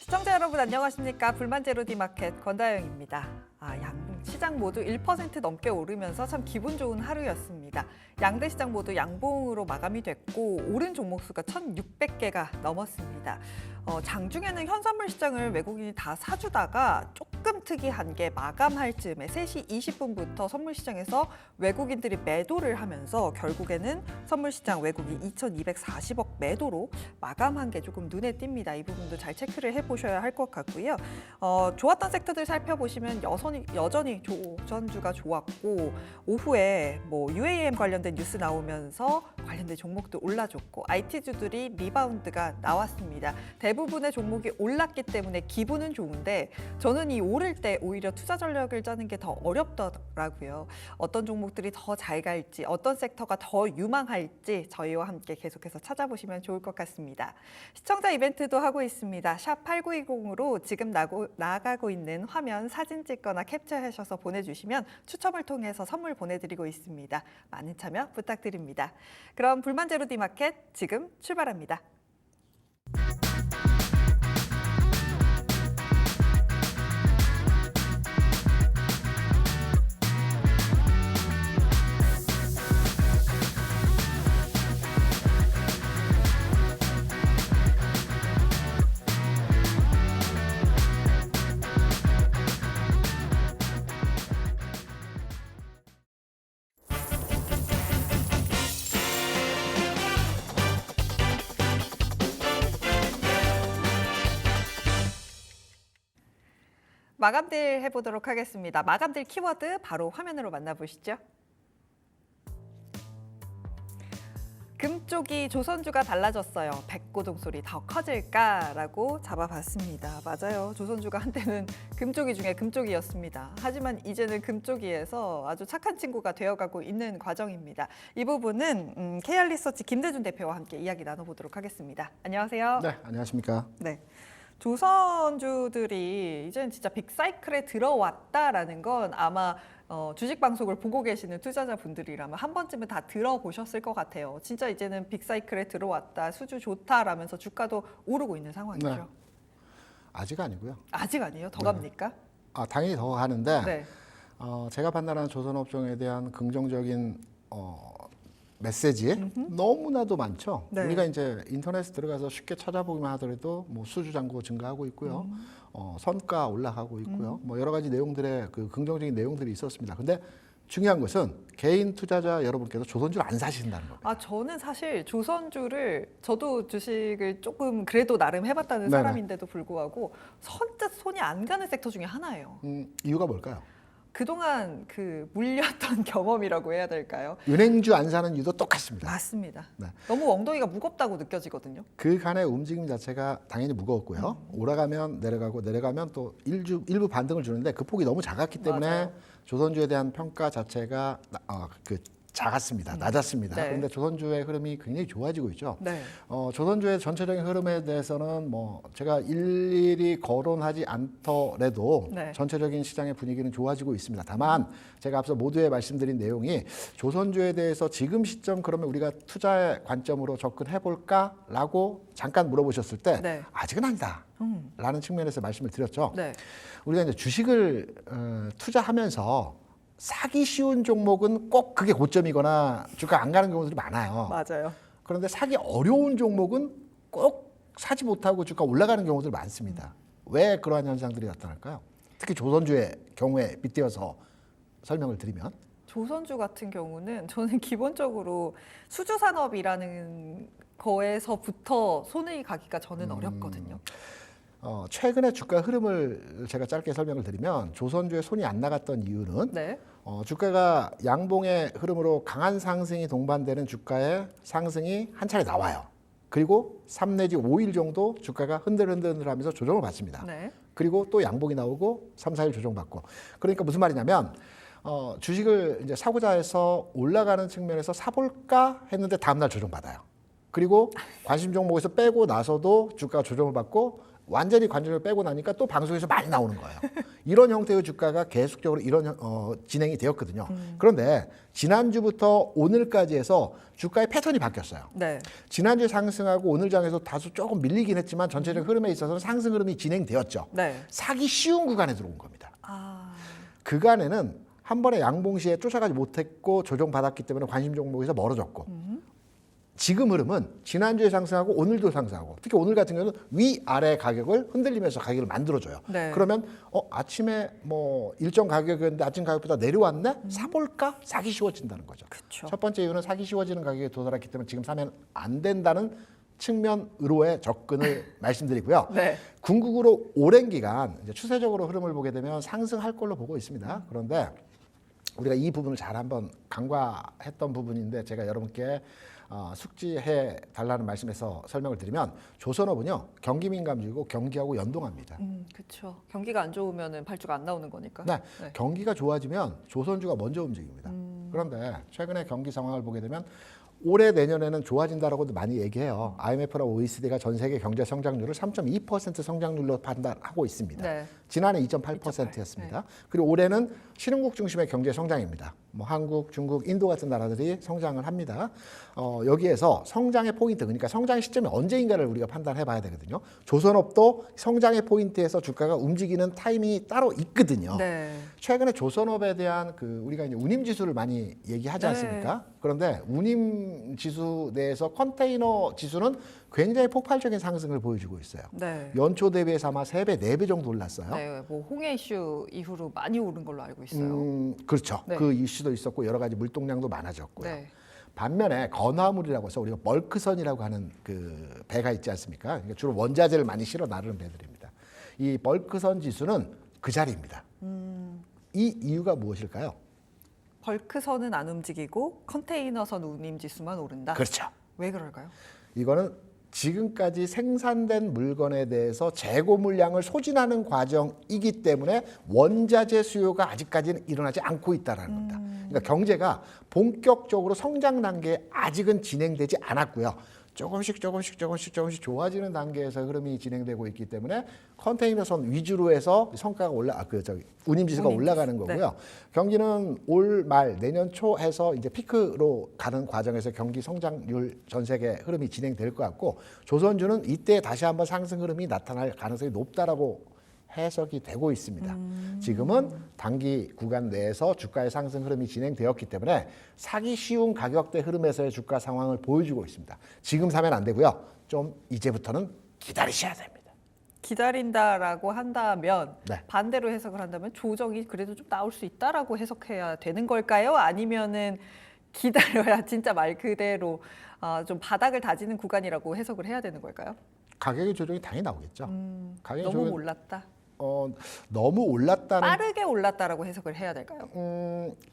시청자 여러분 안녕하십니까? 불만제로디마켓 권다영입니다. 양 시장 모두 1% 넘게 오르면서 참 기분 좋은 하루였습니다. 양대 시장 모두 양봉으로 마감이 됐고 오른 종목 수가 1,600개가 넘었습니다. 장중에는 현선물 시장을 외국인이 다 사주다가 조금 특이한 게 마감할 즈음에 3시 20분부터 선물 시장에서 외국인들이 매도를 하면서 결국에는 선물 시장 외국인 2,240억 매도로 마감한 게 조금 눈에 띕니다. 이 부분도 잘 체크를 해보셔야 할 것 같고요. 좋았던 섹터들 살펴보시면 여전히 조선주가 좋았고 오후에 UAM 관련된 뉴스 나오면서 관련된 종목도 올라줬고 IT주들이 리바운드가 나왔습니다. 대부분의 종목이 올랐기 때문에 기분은 좋은데 저는 이 오를 때 오히려 투자 전략을 짜는 게 더 어렵더라고요. 어떤 종목들이 더 잘 갈지, 어떤 섹터가 더 유망할지 저희와 함께 계속해서 찾아보시면 좋을 것 같습니다. 시청자 이벤트도 하고 있습니다. 샵 8920으로 지금 나가고 있는 화면 사진 찍거나 캡처하셔서 보내주시면 추첨을 통해서 선물 보내드리고 있습니다. 많은 참여 부탁드립니다. 그럼 불만제로디마켓 지금 출발합니다. 마감딜 해보도록 하겠습니다. 마감딜 키워드 바로 화면으로 만나보시죠. 금 쪽이 조선주가 달라졌어요. 백고동 소리 더 커질까라고 잡아봤습니다. 맞아요. 조선주가 한때는 금쪽이 중에 금쪽이었습니다. 하지만 이제는 금쪽이에서 아주 착한 친구가 되어가고 있는 과정입니다. 이 부분은 KR리서치 김대준 대표와 함께 이야기 나눠보도록 하겠습니다. 안녕하세요. 네, 안녕하십니까. 네. 조선주들이 이제는 진짜 빅사이클에 들어왔다라는 건 아마 주식 방송을 보고 계시는 투자자분들이라면 한 번쯤은 다 들어보셨을 것 같아요. 진짜 이제는 빅사이클에 들어왔다, 수주 좋다라면서 주가도 오르고 있는 상황이죠. 네. 아직 아니고요. 아직 아니에요? 더 갑니까? 당연히 더 하는데 네. 제가 판단하는 조선업종에 대한 긍정적인 메시지 너무나도 많죠. 네. 우리가 이제 인터넷에 들어가서 쉽게 찾아보기만 하더라도 수주 잔고 증가하고 있고요. 선가 올라가고 있고요. 여러 가지 내용들의 그 긍정적인 내용들이 있었습니다. 근데 중요한 것은 개인 투자자 여러분께서 조선주를 안 사신다는 겁니다. 저는 사실 조선주를 저도 주식을 조금 그래도 나름 해봤다는 네네. 사람인데도 불구하고 선뜻 손이 안 가는 섹터 중에 하나예요. 이유가 뭘까요? 그동안 물렸던 경험이라고 해야 될까요? 은행주 안 사는 이유도 똑같습니다. 맞습니다. 네. 너무 엉덩이가 무겁다고 느껴지거든요. 그 간의 움직임 자체가 당연히 무거웠고요. 올라가면 내려가고 내려가면 또 일부 반등을 주는데 그 폭이 너무 작았기 때문에 맞아요. 조선주에 대한 평가 자체가 작았습니다. 낮았습니다. 네. 그런데 조선주의 흐름이 굉장히 좋아지고 있죠. 네. 조선주의 전체적인 흐름에 대해서는 제가 일일이 거론하지 않더라도 네. 전체적인 시장의 분위기는 좋아지고 있습니다. 다만 제가 앞서 모두에 말씀드린 내용이 조선주에 대해서 지금 시점 그러면 우리가 투자의 관점으로 접근해 볼까라고 잠깐 물어보셨을 때 네. 아직은 아니다. 라는 측면에서 말씀을 드렸죠. 네. 우리가 이제 주식을 투자하면서 사기 쉬운 종목은 꼭 그게 고점이거나 주가 안 가는 경우들이 많아요. 맞아요. 그런데 사기 어려운 종목은 꼭 사지 못하고 주가 올라가는 경우들이 많습니다. 왜 그러한 현상들이 나타날까요? 특히 조선주의 경우에 빗대어서 설명을 드리면 조선주 같은 경우는 저는 기본적으로 수주 산업이라는 거에서부터 손이 가기가 저는 어렵거든요. 최근에 주가 흐름을 제가 짧게 설명을 드리면 조선주의 손이 안 나갔던 이유는 네. 주가가 양봉의 흐름으로 강한 상승이 동반되는 주가의 상승이 한 차례 나와요. 그리고 3 내지 5일 정도 주가가 흔들흔들하면서 조정을 받습니다. 네. 그리고 또 양봉이 나오고 3, 4일 조정받고. 그러니까 무슨 말이냐면 주식을 이제 사고자 해서 올라가는 측면에서 사볼까 했는데 다음날 조정받아요. 그리고 관심 종목에서 빼고 나서도 주가가 조정을 받고 완전히 관심을 빼고 나니까 또 방송에서 많이 나오는 거예요. 이런 형태의 주가가 계속적으로 이런 진행이 되었거든요. 그런데 지난주부터 오늘까지 해서 주가의 패턴이 바뀌었어요. 네. 지난주에 상승하고 오늘 장에서 다소 조금 밀리긴 했지만 전체적 흐름에 있어서는 상승 흐름이 진행되었죠. 네. 사기 쉬운 구간에 들어온 겁니다. 아, 그간에는 한 번에 양봉 시에 쫓아가지 못했고 조정받았기 때문에 관심 종목에서 멀어졌고 지금 흐름은 지난주에 상승하고 오늘도 상승하고 특히 오늘 같은 경우는 위아래 가격을 흔들리면서 가격을 만들어줘요. 네. 그러면 아침에 뭐 일정 가격이었는데 아침 가격보다 내려왔네? 사볼까? 사기 쉬워진다는 거죠. 그쵸. 첫 번째 이유는 사기 쉬워지는 가격에 도달했기 때문에 지금 사면 안 된다는 측면으로의 접근을 말씀드리고요. 네. 궁극으로 오랜 기간 이제 추세적으로 흐름을 보게 되면 상승할 걸로 보고 있습니다. 그런데 우리가 이 부분을 잘 한번 간과했던 부분인데 제가 여러분께 숙지해 달라는 말씀에서 설명을 드리면 조선업은요 경기 민감주이고 경기하고 연동합니다. 그렇죠. 경기가 안 좋으면은 발주가 안 나오는 거니까. 네, 네. 경기가 좋아지면 조선주가 먼저 움직입니다. 그런데 최근에 경기 상황을 보게 되면 올해 내년에는 좋아진다라고도 많이 얘기해요. IMF랑 OECD가 전 세계 경제 성장률을 3.2% 성장률로 판단하고 있습니다. 네. 지난해 2.8%였습니다. 그리고 올해는 신흥국 중심의 경제 성장입니다. 뭐 한국, 중국, 인도 같은 나라들이 성장을 합니다. 여기에서 성장의 포인트, 그러니까 성장의 시점이 언제인가를 우리가 판단해 봐야 되거든요. 조선업도 성장의 포인트에서 주가가 움직이는 타이밍이 따로 있거든요. 네. 최근에 조선업에 대한 우리가 이제 운임 지수를 많이 얘기하지 않습니까? 그런데 운임 지수 내에서 컨테이너 지수는 굉장히 폭발적인 상승을 보여주고 있어요. 네. 연초 대비해서 아마 3배, 4배 정도 올랐어요. 네, 뭐 홍해 이슈 이후로 많이 오른 걸로 알고 있어요. 그렇죠. 네. 그 이슈도 있었고 여러 가지 물동량도 많아졌고요. 네. 반면에 건화물이라고 해서 우리가 벌크선이라고 하는 그 배가 있지 않습니까? 그러니까 주로 원자재를 많이 실어 나르는 배들입니다. 이 벌크선 지수는 그 자리입니다. 이 이유가 무엇일까요? 벌크선은 안 움직이고 컨테이너선 운임 지수만 오른다. 그렇죠. 왜 그럴까요? 이거는 지금까지 생산된 물건에 대해서 재고 물량을 소진하는 과정이기 때문에 원자재 수요가 아직까지는 일어나지 않고 있다는 겁니다. 그러니까 경제가 본격적으로 성장 단계에 아직은 진행되지 않았고요. 조금씩 좋아지는 단계에서 흐름이 진행되고 있기 때문에 컨테이너선 위주로 해서 성과가 운임지수가 올라가는 거고요. 네. 경기는 올 말 내년 초 해서 이제 피크로 가는 과정에서 경기 성장률 전 세계 흐름이 진행될 것 같고 조선주는 이때 다시 한번 상승 흐름이 나타날 가능성이 높다라고 해석이 되고 있습니다. 지금은 단기 구간 내에서 주가의 상승 흐름이 진행되었기 때문에 사기 쉬운 가격대 흐름에서의 주가 상황을 보여주고 있습니다. 지금 사면 안 되고요. 좀 이제부터는 기다리셔야 됩니다. 기다린다라고 한다면 네. 반대로 해석을 한다면 조정이 그래도 좀 나올 수 있다라고 해석해야 되는 걸까요? 아니면은 기다려야 진짜 말 그대로 좀 바닥을 다지는 구간이라고 해석을 해야 되는 걸까요? 가격의 조정이 당연히 나오겠죠. 가격의 너무 조정이 올랐다. 너무 올랐다는 빠르게 올랐다라고 해석을 해야 될까요?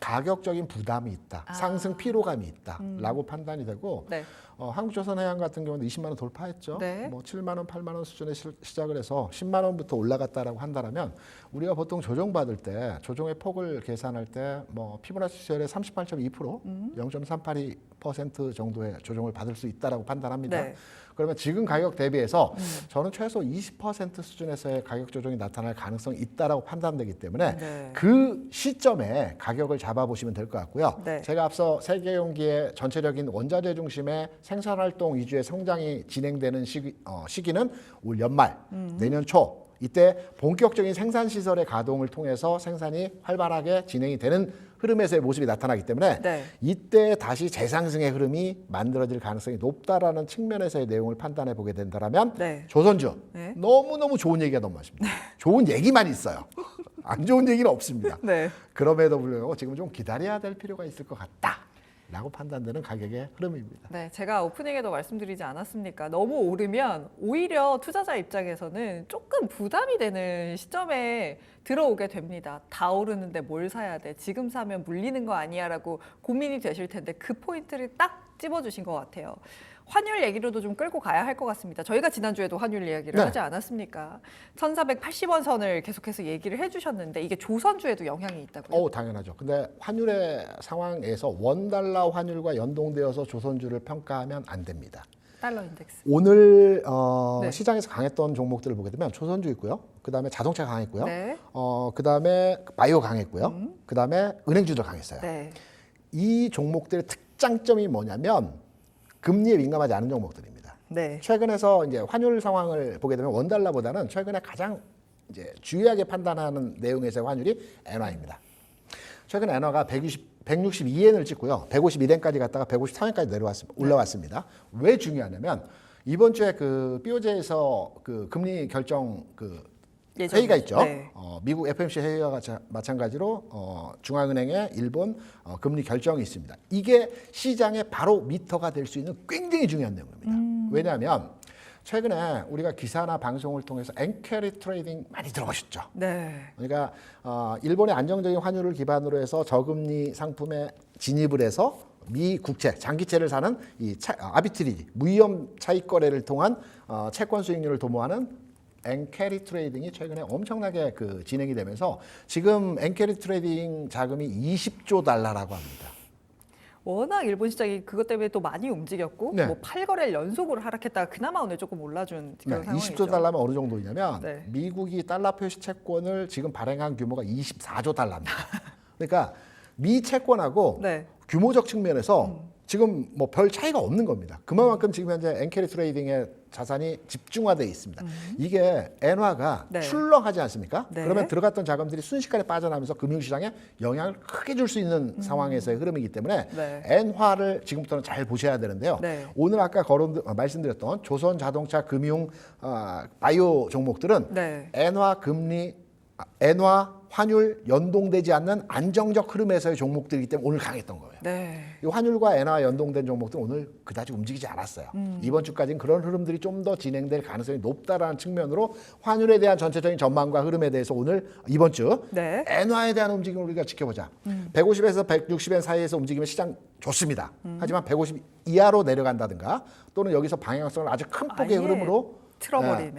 가격적인 부담이 있다, 상승 피로감이 있다라고 판단이 되고 네. 한국조선해양 같은 경우는 20만 원 돌파했죠. 네. 뭐 7만 원, 8만 원 수준에 시작을 해서 10만 원부터 올라갔다라고 한다면 우리가 보통 조정 받을 때 조정의 폭을 계산할 때 뭐 피보나치 수열의 38.2%, 0.382% 정도의 조정을 받을 수 있다라고 판단합니다. 네. 그러면 지금 가격 대비해서 저는 최소 20% 수준에서의 가격 조정이 나타날 가능성이 있다라고 판단되기 때문에 네. 그 시점에 가격을 잡아보시면 될 것 같고요. 네. 제가 앞서 세계 경기의 전체적인 원자재 중심의 생산활동 위주의 성장이 진행되는 시기는 올 연말, 내년 초 이때 본격적인 생산시설의 가동을 통해서 생산이 활발하게 진행이 되는 흐름에서의 모습이 나타나기 때문에 네. 이때 다시 재상승의 흐름이 만들어질 가능성이 높다라는 측면에서의 내용을 판단해 보게 된다면 네. 조선주 네. 너무너무 좋은 얘기가 너무 많습니다. 좋은 얘기만 있어요. 안 좋은 얘기는 없습니다. 네. 그럼에도 불구하고 지금 좀 기다려야 될 필요가 있을 것 같다라고 판단되는 가격의 흐름입니다. 네, 제가 오프닝에도 말씀드리지 않았습니까? 너무 오르면 오히려 투자자 입장에서는 조금 부담이 되는 시점에 들어오게 됩니다. 다 오르는데 뭘 사야 돼? 지금 사면 물리는 거 아니야? 라고 고민이 되실 텐데 그 포인트를 딱 찝어주신 것 같아요. 환율 얘기로도 좀 끌고 가야 할 것 같습니다. 저희가 지난주에도 환율 이야기를 네. 하지 않았습니까? 1480원 선을 계속해서 얘기를 해주셨는데 이게 조선주에도 영향이 있다고요? 당연하죠. 근데 환율의 상황에서 원달러 환율과 연동되어서 조선주를 평가하면 안 됩니다. 달러 인덱스. 오늘 네. 시장에서 강했던 종목들을 보게 되면 조선주 있고요. 그다음에 자동차 강했고요. 네. 그다음에 바이오 강했고요. 그다음에 은행주도 강했어요. 네. 이 종목들의 특장점이 뭐냐면 금리에 민감하지 않은 종목들입니다. 네. 최근에서 이제 환율 상황을 보게 되면 원달러보다는 최근에 가장 이제 주요하게 판단하는 내용에서의 환율이 엔화입니다. 최근 엔화가 162엔을 찍고요. 151엔까지 갔다가 153엔까지 올라왔습니다. 왜 중요하냐면 이번 주에 그 BOJ에서 그 금리 결정 그 회의가 있죠. 네. 미국 FOMC 회의와 마찬가지로 중앙은행의 일본 금리 결정이 있습니다. 이게 시장의 바로 미터가 될 수 있는 굉장히 중요한 내용입니다. 왜냐하면 최근에 우리가 기사나 방송을 통해서 앵커리 트레이딩 많이 들어보셨죠. 네. 그러니까 일본의 안정적인 환율을 기반으로 해서 저금리 상품에 진입을 해서 미 국채, 장기채를 사는 이 아비트리지, 무위험 차익 거래를 통한 채권 수익률을 도모하는 앵캐리 트레이딩이 최근에 엄청나게 그 진행이 되면서 지금 앵캐리 트레이딩 자금이 20조 달러라고 합니다. 워낙 일본 시장이 그것 때문에 또 많이 움직였고 네. 뭐 8거래를 연속으로 하락했다가 그나마 오늘 조금 올라준 그런 상황이죠. 20조 달러면 어느 정도이냐면 네. 미국이 달러 표시 채권을 지금 발행한 규모가 24조 달러입니다. 그러니까 미 채권하고 네. 규모적 측면에서 지금 뭐 별 차이가 없는 겁니다. 그만큼 지금 현재 앵캐리 트레이딩의 자산이 집중화되어 있습니다. 이게 엔화가 네. 출렁하지 않습니까? 네. 그러면 들어갔던 자금들이 순식간에 빠져나면서 금융시장에 영향을 크게 줄 수 있는 상황에서의 흐름이기 때문에 네. 엔화를 지금부터는 잘 보셔야 되는데요. 네. 오늘 아까 말씀드렸던 조선 자동차 금융 바이오 종목들은 네. 엔화 환율 연동되지 않는 안정적 흐름에서의 종목들이기 때문에 오늘 강했던 거예요. 네. 이 환율과 엔화 연동된 종목들은 오늘 그다지 움직이지 않았어요. 이번 주까지는 그런 흐름들이 좀 더 진행될 가능성이 높다라는 측면으로 환율에 대한 전체적인 전망과 흐름에 대해서 오늘 이번 주 네. 엔화에 대한 움직임을 우리가 지켜보자. 150에서 160엔 사이에서 움직이면 시장 좋습니다. 하지만 150 이하로 내려간다든가 또는 여기서 방향성을 아주 큰 폭의 아예 흐름으로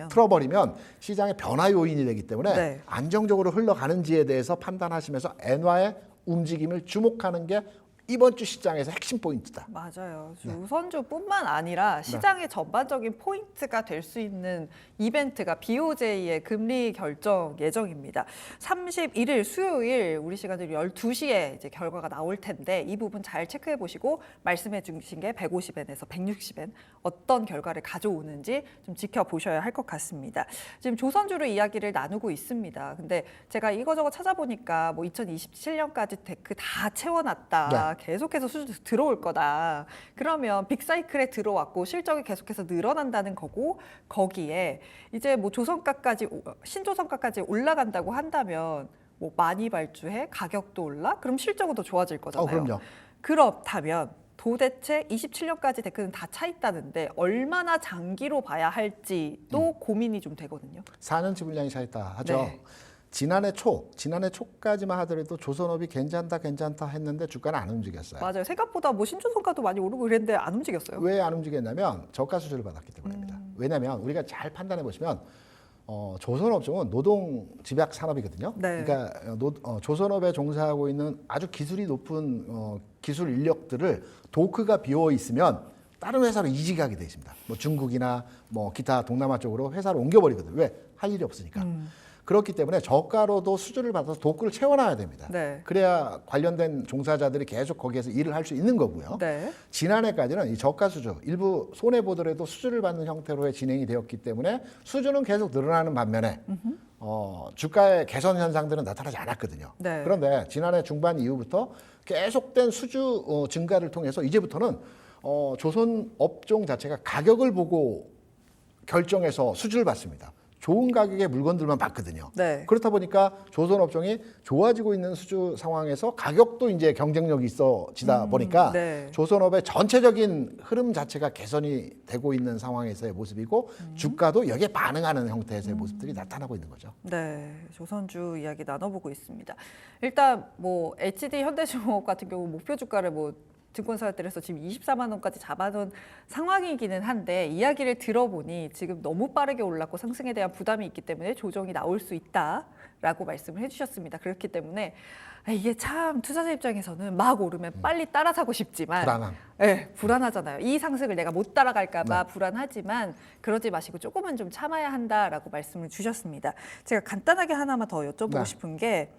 틀어버리면 시장의 변화 요인이 되기 때문에 네. 안정적으로 흘러가는지에 대해서 판단하시면서 엔화의 움직임을 주목하는 게 이번 주 시장에서 핵심 포인트다. 맞아요. 네. 우선주뿐만 아니라 시장의 전반적인 포인트가 될 수 있는 이벤트가 BOJ의 금리 결정 예정입니다. 31일 수요일 우리 시간으로 12시에 이제 결과가 나올 텐데 이 부분 잘 체크해 보시고 말씀해 주신 게 150엔에서 160엔 어떤 결과를 가져오는지 좀 지켜보셔야 할 것 같습니다. 지금 조선주로 이야기를 나누고 있습니다. 근데 제가 이거저거 찾아보니까 뭐 2027년까지 데크 다 채워놨다. 네. 계속해서 수주 들어올 거다. 그러면 빅사이클에 들어왔고 실적이 계속해서 늘어난다는 거고 거기에 이제 뭐 조선가까지 신조선가까지 올라간다고 한다면 뭐 많이 발주해 가격도 올라? 그럼 실적은 더 좋아질 거잖아요. 그럼요. 그렇다면 도대체 27년까지 데크는 다 차 있다는데 얼마나 장기로 봐야 할지도 고민이 좀 되거든요. 4년치 분량이 차 있다 하죠. 네. 지난해 초까지만 하더라도 조선업이 괜찮다 했는데 주가는 안 움직였어요. 맞아요. 생각보다 뭐 신조선가도 많이 오르고 그랬는데 안 움직였어요. 왜 안 움직였냐면 저가 수주를 받았기 때문입니다. 왜냐하면 우리가 잘 판단해 보시면 조선업종은 노동 집약 산업이거든요. 네. 그러니까 조선업에 종사하고 있는 아주 기술이 높은 기술 인력들을 도크가 비어 있으면 다른 회사로 이직하게 돼 있습니다. 뭐 중국이나 뭐 기타 동남아 쪽으로 회사를 옮겨버리거든요. 왜? 할 일이 없으니까. 그렇기 때문에 저가로도 수주를 받아서 도크를 채워놔야 됩니다. 네. 그래야 관련된 종사자들이 계속 거기에서 일을 할 수 있는 거고요. 네. 지난해까지는 이 저가 수주, 일부 손해 보더라도 수주를 받는 형태로의 진행이 되었기 때문에 수주는 계속 늘어나는 반면에 주가의 개선 현상들은 나타나지 않았거든요. 네. 그런데 지난해 중반 이후부터 계속된 수주 증가를 통해서 이제부터는 조선 업종 자체가 가격을 보고 결정해서 수주를 받습니다. 좋은 가격의 물건들만 받거든요. 네. 그렇다 보니까 조선 업종이 좋아지고 있는 수주 상황에서 가격도 이제 경쟁력이 있어지다 보니까 네. 조선업의 전체적인 흐름 자체가 개선이 되고 있는 상황에서의 모습이고 주가도 여기에 반응하는 형태에서의 모습들이 나타나고 있는 거죠. 네, 조선주 이야기 나눠보고 있습니다. 일단 뭐 HD 현대중공업 같은 경우 목표 주가를 뭐 증권사들에서 지금 24만 원까지 잡아놓은 상황이기는 한데 이야기를 들어보니 지금 너무 빠르게 올랐고 상승에 대한 부담이 있기 때문에 조정이 나올 수 있다라고 말씀을 해주셨습니다. 그렇기 때문에 이게 참 투자자 입장에서는 막 오르면 빨리 따라 사고 싶지만 불안함. 네, 불안하잖아요. 이 상승을 내가 못 따라갈까 봐 불안하지만 그러지 마시고 조금은 좀 참아야 한다라고 말씀을 주셨습니다. 제가 간단하게 하나만 더 여쭤보고 싶은 게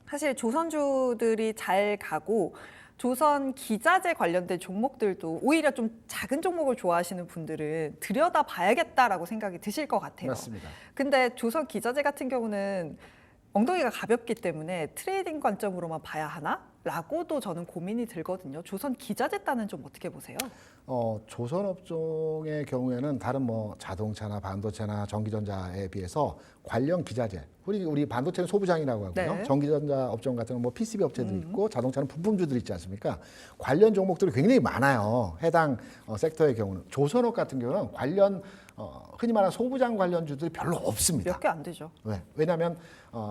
사실 조선주들이 잘 가고 조선 기자재 관련된 종목들도 오히려 좀 작은 종목을 좋아하시는 분들은 들여다봐야겠다라고 생각이 드실 것 같아요. 맞습니다. 근데 조선 기자재 같은 경우는 엉덩이가 가볍기 때문에 트레이딩 관점으로만 봐야 하나? 라고도 저는 고민이 들거든요. 조선 기자재단은 좀 어떻게 보세요? 조선업종의 경우에는 다른 뭐 자동차나 반도체나 전기전자에 비해서 관련 기자재, 우리 반도체는 소부장이라고 하고요. 네. 전기전자 업종 같은 건 뭐 PCB 업체들이 있고 자동차는 부품주들이 있지 않습니까? 관련 종목들이 굉장히 많아요. 해당 섹터의 경우는. 조선업 같은 경우는 관련 흔히 말하는 소부장 관련주들이 별로 없습니다. 몇 개 안 되죠. 왜냐하면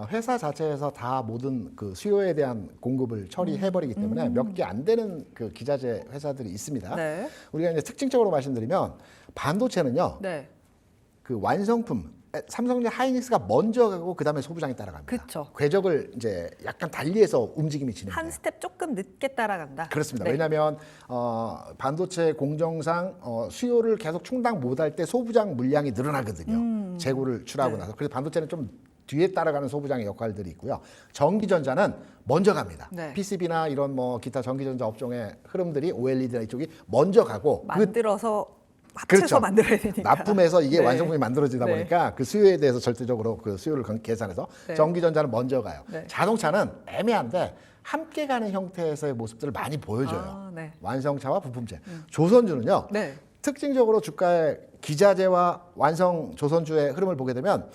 회사 자체에서 다 모든 그 수요에 대한 공급을 처리해버리기 때문에 몇 개 안 되는 그 기자재 회사들이 있습니다. 네. 우리가 이제 특징적으로 말씀드리면 반도체는요, 네. 그 완성품 삼성전자 하이닉스가 먼저 가고 그 다음에 소부장이 따라갑니다. 그쵸. 궤적을 이제 약간 달리해서 움직임이 진행돼요. 한 스텝 조금 늦게 따라간다. 그렇습니다. 네. 왜냐하면 반도체 공정상 수요를 계속 충당 못할 때 소부장 물량이 늘어나거든요. 재고를 출하고 나서. 그래서 반도체는 좀 뒤에 따라가는 소부장의 역할들이 있고요. 전기전자는 먼저 갑니다. 네. PCB나 이런 뭐 기타 전기전자 업종의 흐름들이 OLED나 이쪽이 먼저 가고 만들어서 합쳐서 그렇죠. 만들어야 되니까. 납품해서 이게 네. 완성품이 만들어지다 네. 보니까 그 수요에 대해서 절대적으로 그 수요를 계산해서 네. 전기전자는 먼저 가요. 네. 자동차는 애매한데 함께 가는 형태에서의 모습들을 많이 보여줘요. 아, 네. 완성차와 부품체. 조선주는요. 네. 특징적으로 주가의 기자재와 완성 조선주의 흐름을 보게 되면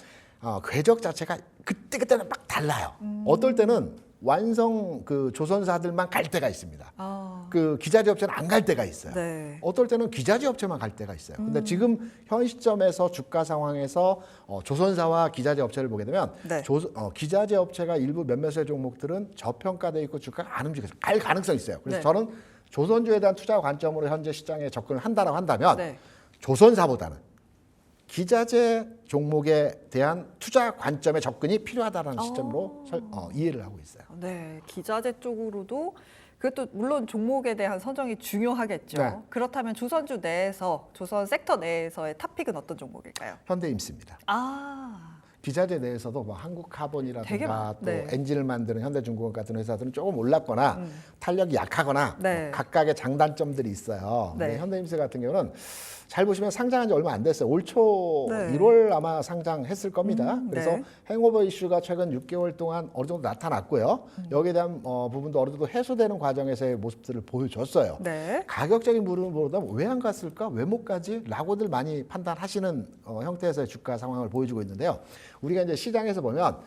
궤적 자체가 그때그때는 막 달라요. 어떨 때는 완성 그 조선사들만 갈 때가 있습니다. 그 기자재 업체는 안 갈 때가 있어요. 네. 어떨 때는 기자재 업체만 갈 때가 있어요. 근데 지금 현 시점에서 주가 상황에서 조선사와 기자재 업체를 보게 되면 네. 기자재 업체가 일부 몇몇의 종목들은 저평가돼 있고 주가가 안 움직여서 갈 가능성이 있어요. 그래서 네. 저는 조선주에 대한 투자 관점으로 현재 시장에 접근을 한다라고 한다면 네. 조선사보다는 기자재 종목에 대한 투자 관점의 접근이 필요하다는 시점으로 이해를 하고 있어요. 네, 기자재 쪽으로도 그것도 물론 종목에 대한 선정이 중요하겠죠. 네. 그렇다면 조선주 내에서 조선 섹터 내에서의 탑픽은 어떤 종목일까요? 현대임스입니다. 기자재 내에서도 뭐 되게 한국카본이라든가 또 네. 엔진을 만드는 현대중공업 같은 회사들은 조금 올랐거나 탄력이 약하거나 네. 뭐 각각의 장단점들이 있어요. 네. 근데 현대임스 같은 경우는 잘 보시면 상장한 지 얼마 안 됐어요. 올 초 네. 1월 아마 상장했을 겁니다. 그래서 네. 행오버 이슈가 최근 6개월 동안 어느 정도 나타났고요. 여기에 대한 부분도 어느 정도 해소되는 과정에서의 모습들을 보여줬어요. 네. 가격적인 부분을 보다 왜 안 갔을까? 왜 못 가지? 라고들 많이 판단하시는 형태에서의 주가 상황을 보여주고 있는데요. 우리가 이제 시장에서 보면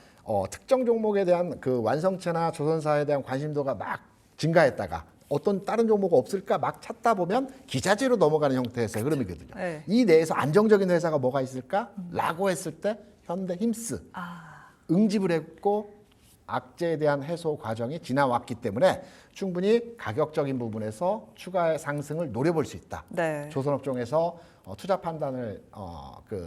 특정 종목에 대한 그 완성체나 조선사에 대한 관심도가 막 증가했다가 어떤 다른 종목 없을까 막 찾다 보면 기자재로 넘어가는 형태에서의 흐름이거든요. 네. 이 내에서 안정적인 회사가 뭐가 있을까? 라고 했을 때 현대힘스 응집을 했고 악재에 대한 해소 과정이 지나왔기 때문에 충분히 가격적인 부분에서 추가의 상승을 노려볼 수 있다. 네. 조선업종에서 투자 판단을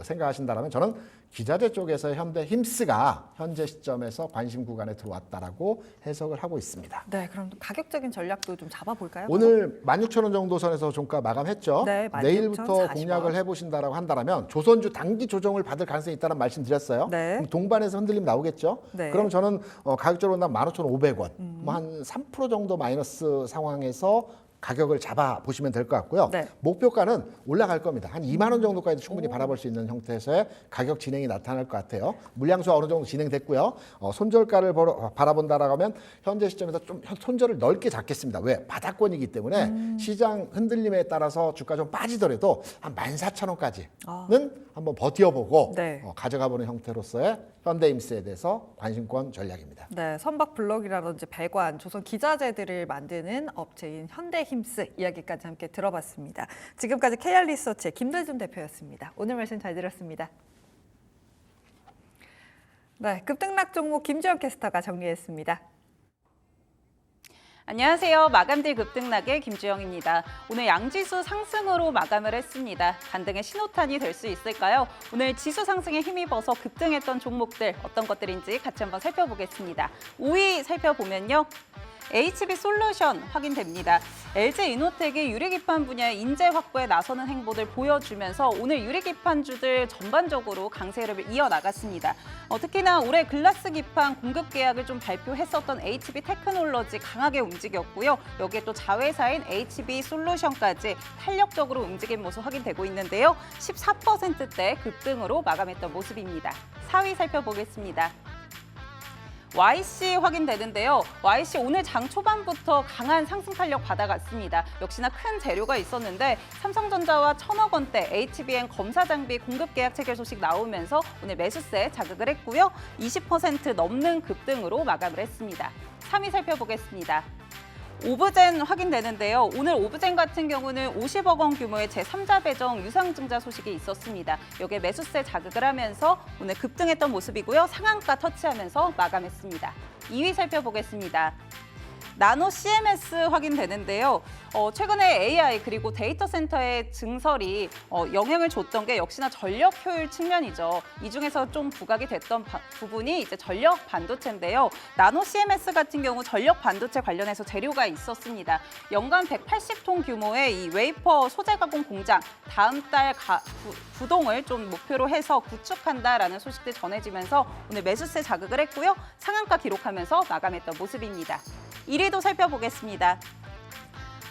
생각하신다면 저는 기자재 쪽에서 현대힘스가 현재 시점에서 관심 구간에 들어왔다라고 해석을 하고 있습니다. 네, 그럼 가격적인 전략도 좀 잡아볼까요? 오늘 16,000원 정도 선에서 종가 마감했죠. 네, 16,040 내일부터 원. 공략을 해보신다라고 한다면 조선주 단기 조정을 받을 가능성이 있다는 말씀 드렸어요. 네. 그럼 동반해서 흔들림 나오겠죠. 네. 그럼 저는 가격적으로 나 15,500원, 뭐 한 3% 정도 마이너스 상황에서 가격을 잡아 보시면 될 것 같고요. 네. 목표가는 올라갈 겁니다. 한 2만 원 정도까지 충분히 바라볼 수 있는 형태에서의 가격 진행이 나타날 것 같아요. 물량수가 어느 정도 진행됐고요. 손절가를 바라본다라고 하면 현재 시점에서 좀 손절을 넓게 잡겠습니다. 왜? 바닥권이기 때문에 시장 흔들림에 따라서 주가 좀 빠지더라도 한 14,000원까지는 한번 버텨보고 네. 가져가보는 형태로서의 현대임스에 대해서 관심권 전략입니다. 네, 선박 블럭이라든지 배관, 조선 기자재들을 만드는 업체인 현대힘스 이야기까지 함께 들어봤습니다. 지금까지 KR리서치의 김대준 대표였습니다. 오늘 말씀 잘 들었습니다. 네, 급등락 종목 김주현 캐스터가 정리했습니다. 안녕하세요. 마감딜 급등락의 김주영입니다. 오늘 양지수 상승으로 마감을 했습니다. 반등의 신호탄이 될 수 있을까요? 오늘 지수 상승에 힘입어서 급등했던 종목들 어떤 것들인지 같이 한번 살펴보겠습니다. 5위 살펴보면요. HB솔루션 확인됩니다. LG이노텍이 유리기판 분야의 인재 확보에 나서는 행보를 보여주면서 오늘 유리기판주들 전반적으로 강세 흐름을 이어나갔습니다. 특히나 올해 글라스 기판 공급 계약을 좀 발표했었던 HB테크놀로지 강하게 움직였고요. 여기에 또 자회사인 HB솔루션까지 탄력적으로 움직인 모습 확인되고 있는데요. 14%대 급등으로 마감했던 모습입니다. 4위 살펴보겠습니다. YC 확인되는데요. YC 오늘 장 초반부터 강한 상승 탄력 받아갔습니다. 역시나 큰 재료가 있었는데 삼성전자와 1,000억 원대 HBM 검사 장비 공급 계약 체결 소식 나오면서 오늘 매수세 자극을 했고요. 20% 넘는 급등으로 마감을 했습니다. 3위 살펴보겠습니다. 오브젠 확인되는데요. 오늘 오브젠 같은 경우는 50억 원 규모의 제3자 배정 유상증자 소식이 있었습니다. 여기에 매수세 자극을 하면서 오늘 급등했던 모습이고요. 상한가 터치하면서 마감했습니다. 2위 살펴보겠습니다. 나노 CMS 확인되는데요. 최근에 AI 그리고 데이터 센터의 증설이 영향을 줬던 게 역시나 전력 효율 측면이죠. 이 중에서 좀 부각이 됐던 부분이 이제 전력 반도체인데요. 나노 CMS 같은 경우 전력 반도체 관련해서 재료가 있었습니다. 연간 180톤 규모의 이 웨이퍼 소재 가공 공장 다음 달 구동을 좀 목표로 해서 구축한다라는 소식들 전해지면서 오늘 매수세 자극을 했고요. 상한가 기록하면서 마감했던 모습입니다. 1위도 살펴보겠습니다.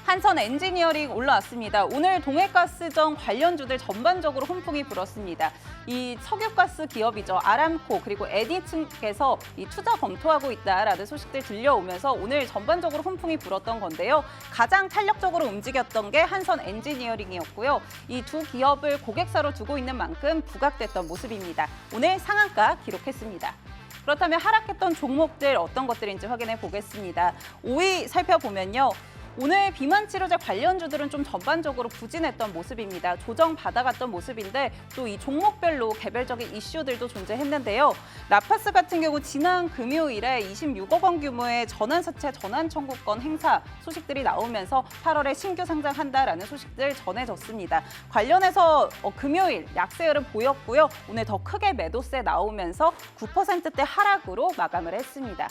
한선 엔지니어링 올라왔습니다. 오늘 동해가스정 관련주들 전반적으로 훈풍이 불었습니다. 이 석유가스 기업이죠. 아람코 그리고 에디 측에서 이 투자 검토하고 있다라는 소식들 들려오면서 오늘 전반적으로 훈풍이 불었던 건데요. 가장 탄력적으로 움직였던 게 한선 엔지니어링이었고요. 이 두 기업을 고객사로 두고 있는 만큼 부각됐던 모습입니다. 오늘 상한가 기록했습니다. 그렇다면 하락했던 종목들 어떤 것들인지 확인해 보겠습니다. 5위 살펴보면요. 오늘 비만 치료제 관련주들은 좀 전반적으로 부진했던 모습입니다. 조정 받아갔던 모습인데 또 이 종목별로 개별적인 이슈들도 존재했는데요. 라파스 같은 경우 지난 금요일에 26억 원 규모의 전환사채 전환 청구권 행사 소식들이 나오면서 8월에 신규 상장한다라는 소식들 전해졌습니다. 관련해서 금요일 약세 흐름 보였고요. 오늘 더 크게 매도세 나오면서 9%대 하락으로 마감을 했습니다.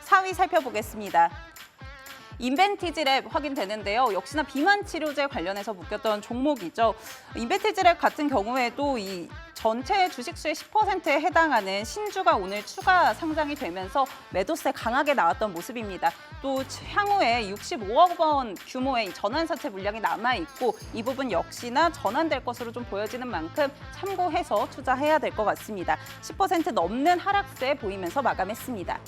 4위 살펴보겠습니다. 인벤티지랩 확인되는데요. 역시나 비만 치료제 관련해서 묶였던 종목이죠. 인벤티지랩 같은 경우에도 이 전체 주식수의 10%에 해당하는 신주가 오늘 추가 상장이 되면서 매도세 강하게 나왔던 모습입니다. 또 향후에 65억 원 규모의 전환사채 물량이 남아있고 이 부분 역시나 전환될 것으로 좀 보여지는 만큼 참고해서 투자해야 될 것 같습니다. 10% 넘는 하락세 보이면서 마감했습니다.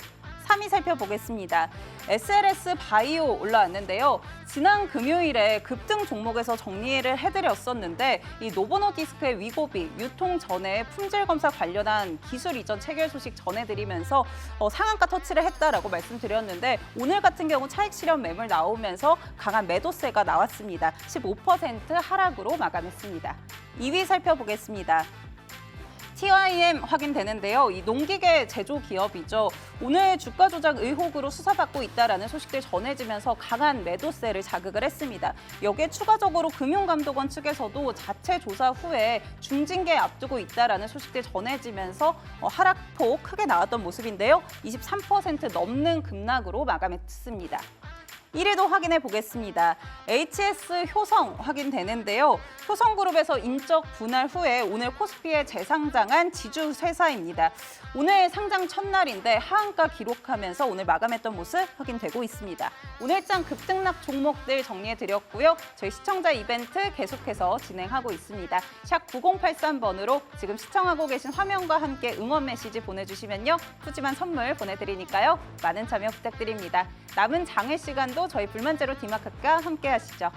3위 살펴보겠습니다. SLS 바이오 올라왔는데요. 지난 금요일에 급등 종목에서 정리를 해드렸었는데 이 노보노디스크의 위고비, 유통 전에 품질 검사 관련한 기술 이전 체결 소식 전해드리면서 상한가 터치를 했다라고 말씀드렸는데 오늘 같은 경우 차익 실현 매물 나오면서 강한 매도세가 나왔습니다. 15% 하락으로 마감했습니다. 2위 살펴보겠습니다. TIM 확인되는데요. 이 농기계 제조 기업이죠. 오늘 주가 조작 의혹으로 수사받고 있다라는 소식들 전해지면서 강한 매도세를 자극을 했습니다. 여기에 추가적으로 금융감독원 측에서도 자체 조사 후에 중징계 앞두고 있다라는 소식들 전해지면서 하락폭 크게 나왔던 모습인데요. 23% 넘는 급락으로 마감했습니다. 1위도 확인해 보겠습니다. HS 효성 확인되는데요. 효성그룹에서 인적 분할 후에 오늘 코스피에 재상장한 지주회사입니다. 오늘 상장 첫날인데 하한가 기록하면서 오늘 마감했던 모습 확인되고 있습니다. 오늘장 급등락 종목들 정리해드렸고요. 저희 시청자 이벤트 계속해서 진행하고 있습니다. 샵 9083번으로 지금 시청하고 계신 화면과 함께 응원 메시지 보내주시면요. 푸짐한 선물 보내드리니까요. 많은 참여 부탁드립니다. 남은 장외 시간도 저희 불만제로 디마켓과 함께 하시죠.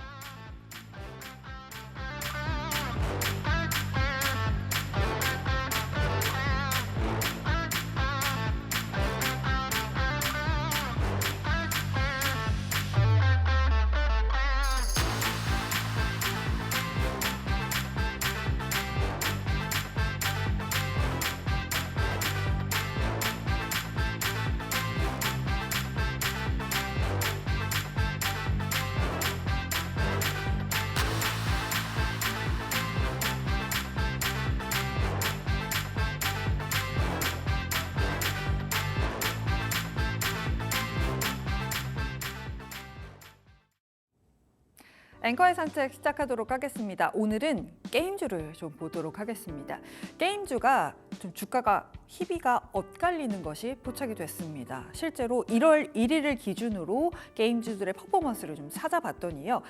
앵커의 산책 시작하도록 하겠습니다. 오늘은 게임주를 좀 보도록 하겠습니다. 게임주가 좀 주가가 희비가 엇갈리는 것이 포착이 됐습니다. 실제로 1월 1일을 기준으로 게임주들의 퍼포먼스를 좀 찾아봤더니요.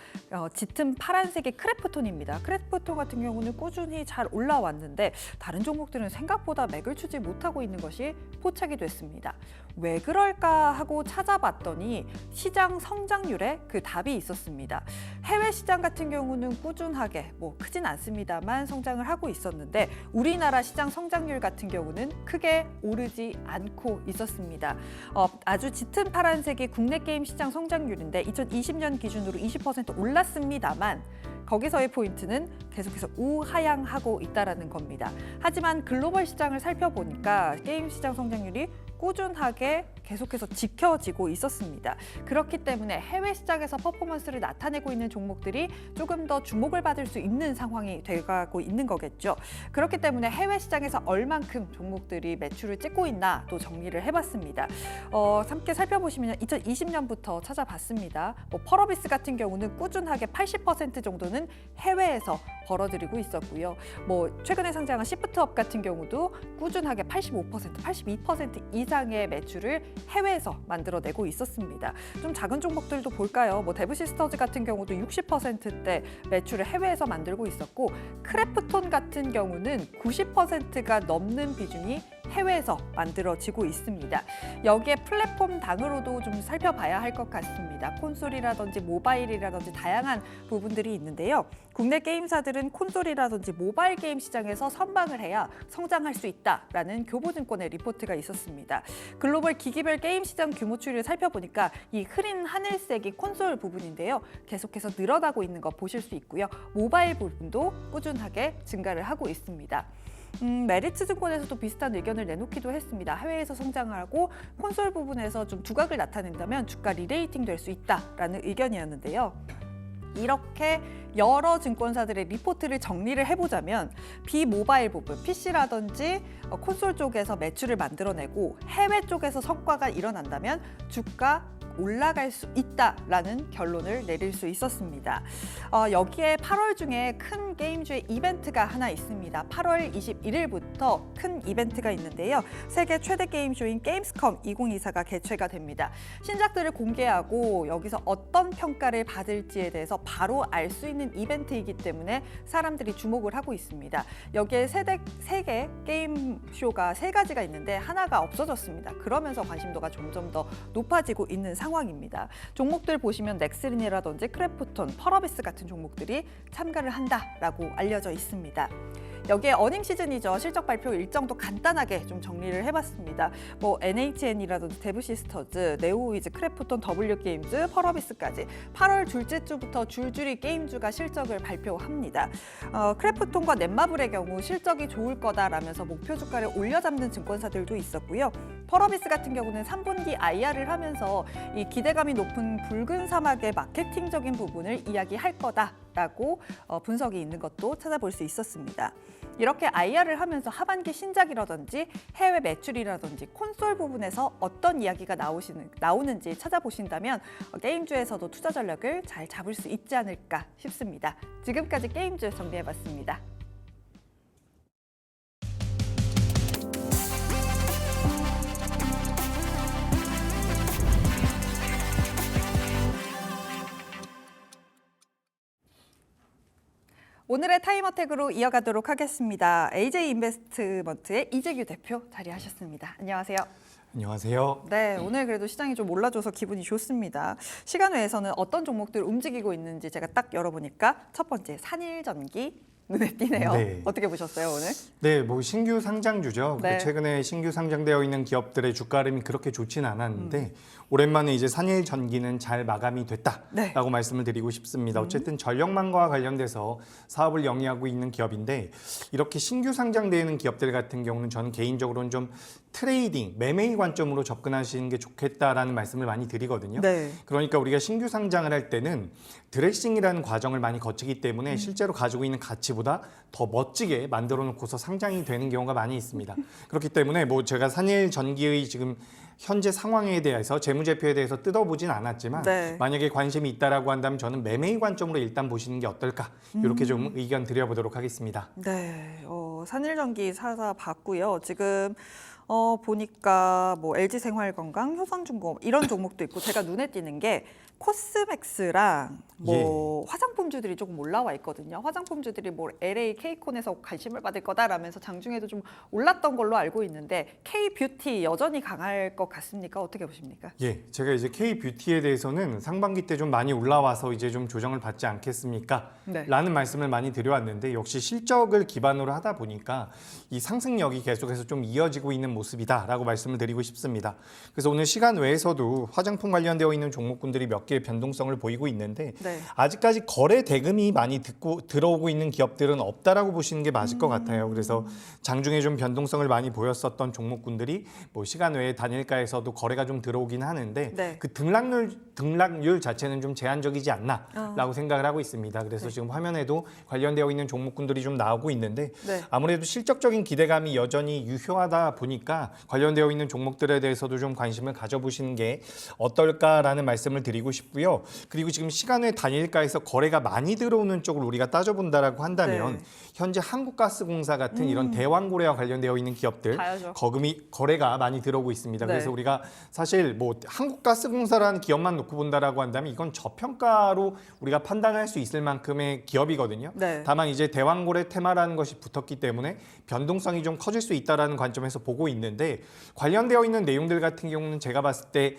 짙은 파란색이 크래프톤입니다. 크래프톤 같은 경우는 꾸준히 잘 올라왔는데 다른 종목들은 생각보다 맥을 추지 못하고 있는 것이 포착이 됐습니다. 왜 그럴까 하고 찾아봤더니 시장 성장률에 그 답이 있었습니다. 해외 시장 같은 경우는 꾸준하게 크진 않습니다만 성장을 하고 있었는데 우리나라 시장 성장률 같은 경우는 크게 오르지 않고 있었습니다. 아주 짙은 파란색이 국내 게임 시장 성장률인데 2020년 기준으로 20% 올랐습니다만 거기서의 포인트는 계속해서 우하향하고 있다는 겁니다. 하지만 글로벌 시장을 살펴보니까 게임 시장 성장률이 꾸준하게 계속해서 지켜지고 있었습니다. 그렇기 때문에 해외 시장에서 퍼포먼스를 나타내고 있는 종목들이 조금 더 주목을 받을 수 있는 상황이 돼가고 있는 거겠죠. 그렇기 때문에 해외 시장에서 얼만큼 종목들이 매출을 찍고 있나 또 정리를 해봤습니다. 함께 살펴보시면 2020년부터 찾아봤습니다. 펄어비스 같은 경우는 꾸준하게 80% 정도는 해외에서 벌어들이고 있었고요. 최근에 상장한 시프트업 같은 경우도 꾸준하게 85%, 82% 이상의 매출을 해외에서 만들어내고 있었습니다. 좀 작은 종목들도 볼까요? 데브시스터즈 같은 경우도 60%대 매출을 해외에서 만들고 있었고 크래프톤 같은 경우는 90%가 넘는 비중이 해외에서 만들어지고 있습니다. 여기에 플랫폼 당으로도 좀 살펴봐야 할 것 같습니다. 콘솔이라든지 모바일이라든지 다양한 부분들이 있는데요. 국내 게임사들은 콘솔이라든지 모바일 게임 시장에서 선방을 해야 성장할 수 있다라는 교보증권의 리포트가 있었습니다. 글로벌 기기별 게임 시장 규모 추이를 살펴보니까 이 흐린 하늘색이 콘솔 부분인데요. 계속해서 늘어나고 있는 거 보실 수 있고요. 모바일 부분도 꾸준하게 증가를 하고 있습니다. 메리츠증권에서도 비슷한 의견을 내놓기도 했습니다. 해외에서 성장하고 콘솔 부분에서 좀 두각을 나타낸다면 주가 리레이팅 될 수 있다라는 의견이었는데요. 이렇게 여러 증권사들의 리포트를 정리를 해보자면 비모바일 부분, PC라든지 콘솔 쪽에서 매출을 만들어내고 해외 쪽에서 성과가 일어난다면 주가 올라갈 수 있다라는 결론을 내릴 수 있었습니다. 여기에 8월 중에 큰 게임주의 이벤트가 하나 있습니다. 8월 21일부터 큰 이벤트가 있는데요. 세계 최대 게임쇼인 게임스컴 2024가 개최가 됩니다. 신작들을 공개하고 여기서 어떤 평가를 받을지에 대해서 바로 알 수 있는 이벤트이기 때문에 사람들이 주목을 하고 있습니다. 여기에 세계 게임쇼가 3가지가 있는데 하나가 없어졌습니다. 그러면서 관심도가 점점 더 높아지고 있는 상황입니다. 종목들 보시면 넥스린이라든지 크래프톤, 펄어비스 같은 종목들이 참가를 한다라고 알려져 있습니다. 여기에 어닝 시즌이죠. 실적 발표 일정도 간단하게 좀 정리를 해봤습니다. NHN이라든지 데브시스터즈, 네오위즈, 크래프톤, W게임즈, 펄어비스까지 8월 둘째 주부터 줄줄이 게임주가 실적을 발표합니다. 크래프톤과 넷마블의 경우 실적이 좋을 거다라면서 목표 주가를 올려잡는 증권사들도 있었고요. 펄어비스 같은 경우는 3분기 IR을 하면서 이 기대감이 높은 붉은 사막의 마케팅적인 부분을 이야기할 거다라고 분석이 있는 것도 찾아볼 수 있었습니다. 이렇게 IR을 하면서 하반기 신작이라든지 해외 매출이라든지 콘솔 부분에서 어떤 이야기가 나오는지 찾아보신다면 게임주에서도 투자 전략을 잘 잡을 수 있지 않을까 싶습니다. 지금까지 게임주 정리해봤습니다. 오늘의 타임어택으로 이어가도록 하겠습니다. AJ인베스트먼트의 이재규 대표 자리하셨습니다. 안녕하세요. 안녕하세요. 네, 오늘 그래도 시장이 좀 올라줘서 기분이 좋습니다. 시간 외에서는 어떤 종목들 움직이고 있는지 제가 딱 열어보니까 첫 번째 산일전기 눈에 띄네요. 네. 어떻게 보셨어요, 오늘? 네, 신규 상장주죠. 네. 최근에 신규 상장되어 있는 기업들의 주가 흐름이 그렇게 좋지는 않았는데 오랜만에 이제 산일전기는 잘 마감이 됐다라고 네. 말씀을 드리고 싶습니다. 어쨌든 전력망과 관련돼서 사업을 영위하고 있는 기업인데 이렇게 신규 상장되는 기업들 같은 경우는 저는 개인적으로는 좀 트레이딩, 매매의 관점으로 접근하시는 게 좋겠다라는 말씀을 많이 드리거든요. 네. 그러니까 우리가 신규 상장을 할 때는 드레싱이라는 과정을 많이 거치기 때문에 실제로 가지고 있는 가치보다 더 멋지게 만들어 놓고서 상장이 되는 경우가 많이 있습니다. 그렇기 때문에 제가 산일전기의 지금 현재 상황에 대해서 재무제표에 대해서 뜯어보진 않았지만 네. 만약에 관심이 있다라고 한다면 저는 매매의 관점으로 일단 보시는 게 어떨까 이렇게 좀 의견 드려보도록 하겠습니다. 네, 산일전기 찾아봤고요. 지금 보니까 뭐 LG생활건강, 효성중공업 이런 종목도 있고 제가 눈에 띄는 게 코스맥스랑 뭐 화장품주들이 조금 올라와 있거든요. 화장품주들이 뭐 LA K콘에서 관심을 받을 거다라면서 장중에도 좀 올랐던 걸로 알고 있는데 K뷰티 여전히 강할 것 같습니까? 어떻게 보십니까? 예, 제가 이제 K뷰티에 대해서는 상반기 때 좀 많이 올라와서 이제 좀 조정을 받지 않겠습니까? 네. 라는 말씀을 많이 드려왔는데 역시 실적을 기반으로 하다 보니까 이 상승력이 계속해서 좀 이어지고 있는 모습이다라고 말씀을 드리고 싶습니다. 그래서 오늘 시간 외에서도 화장품 관련되어 있는 종목군들이 몇 개의 변동성을 보이고 있는데 네. 아직까지 거래 대금이 많이 들어오고 있는 기업들은 없다라고 보시는 게 맞을 것 같아요. 그래서 장중에 좀 변동성을 많이 보였었던 종목군들이 뭐 시간 외에 단일가에서도 거래가 좀 들어오긴 하는데 네. 그 등락률 자체는 좀 제한적이지 않나라고 생각을 하고 있습니다. 그래서 지금 화면에도 관련되어 있는 종목군들이 좀 나오고 있는데 네. 아무래도 실적적인 기대감이 여전히 유효하다 보니까 관련되어 있는 종목들에 대해서도 좀 관심을 가져보시는 게 어떨까라는 말씀을 드리고 싶고요. 그리고 지금 시간외 단일가에서 거래가 많이 들어오는 쪽을 우리가 따져본다라고 한다면 네. 현재 한국가스공사 같은 이런 대왕고래와 관련되어 있는 기업들 가야죠. 거래가 많이 들어오고 있습니다. 네. 그래서 우리가 사실 뭐 한국가스공사라는 기업만 놓고 본다라고 한다면 이건 저평가로 우리가 판단할 수 있을 만큼의 기업이거든요. 네. 다만 이제 대왕고래 테마라는 것이 붙었기 때문에 변동성이 좀 커질 수 있다라는 관점에서 보고 있는데 관련되어 있는 내용들 같은 경우는 제가 봤을 때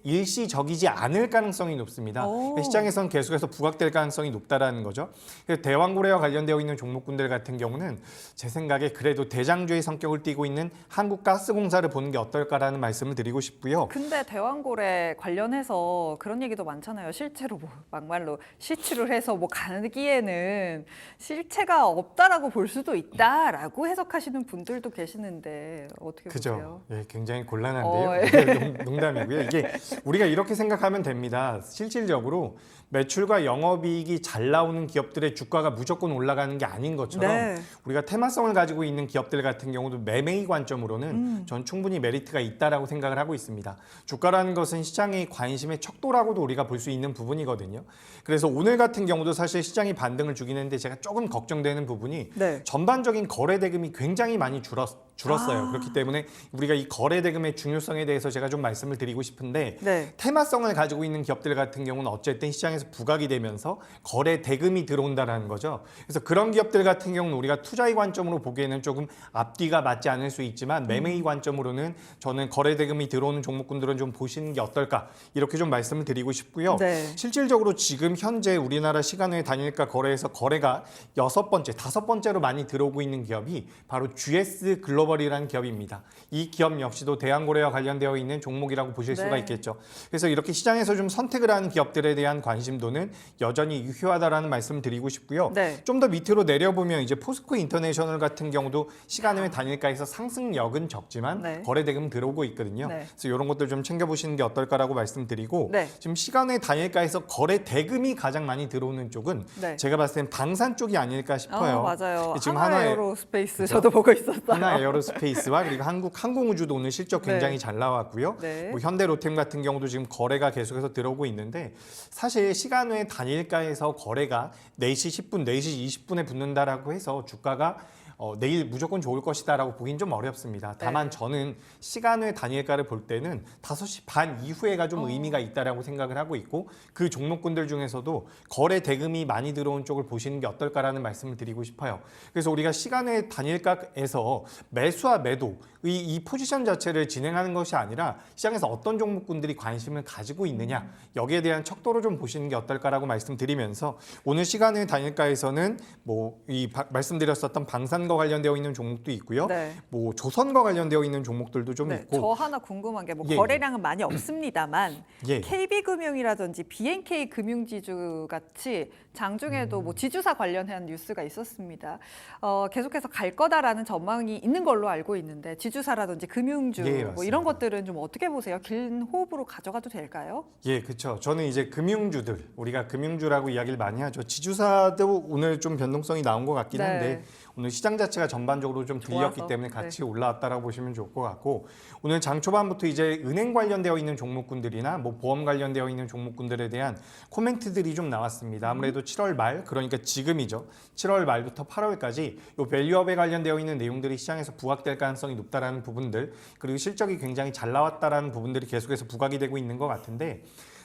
일시적이지 않을 가능성이 높습니다. 오. 시장에선 계속해서 부각될 가능성이 높다라는 거죠. 그래서 대왕고래와 관련되어 있는 종목군들 같은 경우는 제 생각에 그래도 대장주의 성격을 띠고 있는 한국가스공사를 보는 게 어떨까라는 말씀을 드리고 싶고요. 근데 대왕고래 관련해서 그런 얘기도 많잖아요. 실제로 뭐 막말로 시추를 해서 뭐 가기에는 실체가 없다라고 볼 수도 있다라고 해석하시는 분들도 계시는데 어떻게 보세요? 그죠? 예, 굉장히 곤란한데요. 농담이고요. 이게 우리가 이렇게 생각하면 됩니다. 실질적으로 매출과 영업이익이 잘 나오는 기업들의 주가가 무조건 올라가는 게 아닌 것처럼 네. 우리가 테마성을 가지고 있는 기업들 같은 경우도 매매의 관점으로는 전 충분히 메리트가 있다라고 생각을 하고 있습니다. 주가라는 것은 시장의 관심의 척도라고도 우리가 볼 수 있는 부분이거든요. 그래서 오늘 같은 경우도 사실 시장이 반등을 주긴 했는데 제가 조금 걱정되는 부분이 네. 전반적인 거래 대금이 굉장히 많이 줄었어요. 그렇기 때문에 우리가 이 거래 대금의 중요성에 대해서 제가 좀 말씀을 드리고 싶은데 네. 테마성을 가지고 있는 기업들 같은 경우는 어쨌든 시장에서 부각이 되면서 거래 대금이 들어온다는 거죠. 그래서 그런 기업들 같은 경우는 우리가 투자의 관점으로 보기에는 조금 앞뒤가 맞지 않을 수 있지만 매매의 관점으로는 저는 거래 대금이 들어오는 종목군들은 좀 보시는 게 어떨까 이렇게 좀 말씀을 드리고 싶고요. 네. 실질적으로 지금 현재 우리나라 시간외 단일가 거래에서 거래가 6번째, 5번째로 많이 들어오고 있는 기업이 바로 GS 글로벌이라는 기업입니다. 이 기업 역시도 대왕고래와 관련되어 있는 종목이라고 보실 네. 수가 있겠죠. 그래서 이렇게 시장에서 좀 선택을 하는 기업들에 대한 관심도는 여전히 유효하다라는 말씀을 드리고 싶고요. 네. 좀 더 밑으로 내려보면 이제 포스코 인터내셔널 같은 경우도 시간외 단일가에서 상승력은 적지만 네. 거래 대금 들어오고 있거든요. 네. 그래서 이런 것들 좀 챙겨보시는 게 어떨까라고 말씀드리고 네. 지금 시간외 단일가에서 거래 대금이 가장 많이 들어오는 쪽은 네. 제가 봤을 땐 방산 쪽이 아닐까 싶어요. 맞아요. 지금 하나에어로스페이스 저도 보고 있었어요. 하나 에어로스페이스와 그리고 한국 항공우주도 오늘 실적 굉장히 네. 잘 나왔고요. 네. 뭐 현대로템 같은 경우도 지금 거래가 계속해서 들어오고 있는데 사실 시간 외 단일가에서 거래가 4시 10분, 4시 20분에 붙는다라고 해서 주가가 내일 무조건 좋을 것이다라고 보긴 좀 어렵습니다. 다만 네. 저는 시간 외 단일가를 볼 때는 5시 반 이후에가 좀 의미가 있다라고 생각을 하고 있고 그 종목군들 중에서도 거래 대금이 많이 들어온 쪽을 보시는 게 어떨까라는 말씀을 드리고 싶어요. 그래서 우리가 시간 외 단일가에서 매수와 매도 이 포지션 자체를 진행하는 것이 아니라 시장에서 어떤 종목군들이 관심을 가지고 있느냐 여기에 대한 척도로 좀 보시는 게 어떨까라고 말씀드리면서 오늘 시간 외 단일가에서는 뭐 이 말씀드렸었던 방산과 관련되어 있는 종목도 있고요. 네. 뭐 조선과 관련되어 있는 종목들도 좀 네, 있고. 저 하나 궁금한 게 뭐 예, 거래량은 많이 없습니다만 예. KB금융이라든지 BNK 금융지주 같이 장중에도 뭐 지주사 관련한 뉴스가 있었습니다. 계속해서 갈 거다라는 전망이 있는 걸로 알고 있는데 지주사라든지 금융주 예, 뭐 이런 것들은 좀 어떻게 보세요? 긴 호흡으로 가져가도 될까요? 예, 그렇죠. 저는 이제 금융주들, 우리가 금융주라고 이야기를 많이 하죠. 지주사도 오늘 좀 변동성이 나온 것 같긴 한데 네. 오늘 시장 자체가 전반적으로 좀 들렸기 좋아서, 때문에 같이 올라왔다라고 보시면 좋을 것 같고 오늘 장 초반부터 이제 은행 관련되어 있는 종목군들이나 뭐 보험 관련되어 있는 종목군들에 대한 코멘트들이 좀 나왔습니다. 아무래도 7월 말, 그러니까 지금이죠. 7월 말부터 8월까지 요 밸류업에 관련되어 있는 내용들이 시장에서 부각될 가능성이 높다라는 부분들, 그리고 실적이 굉장히 잘 나왔다라는 부분들이 계속해서 부각이 되고 있는 것 같은데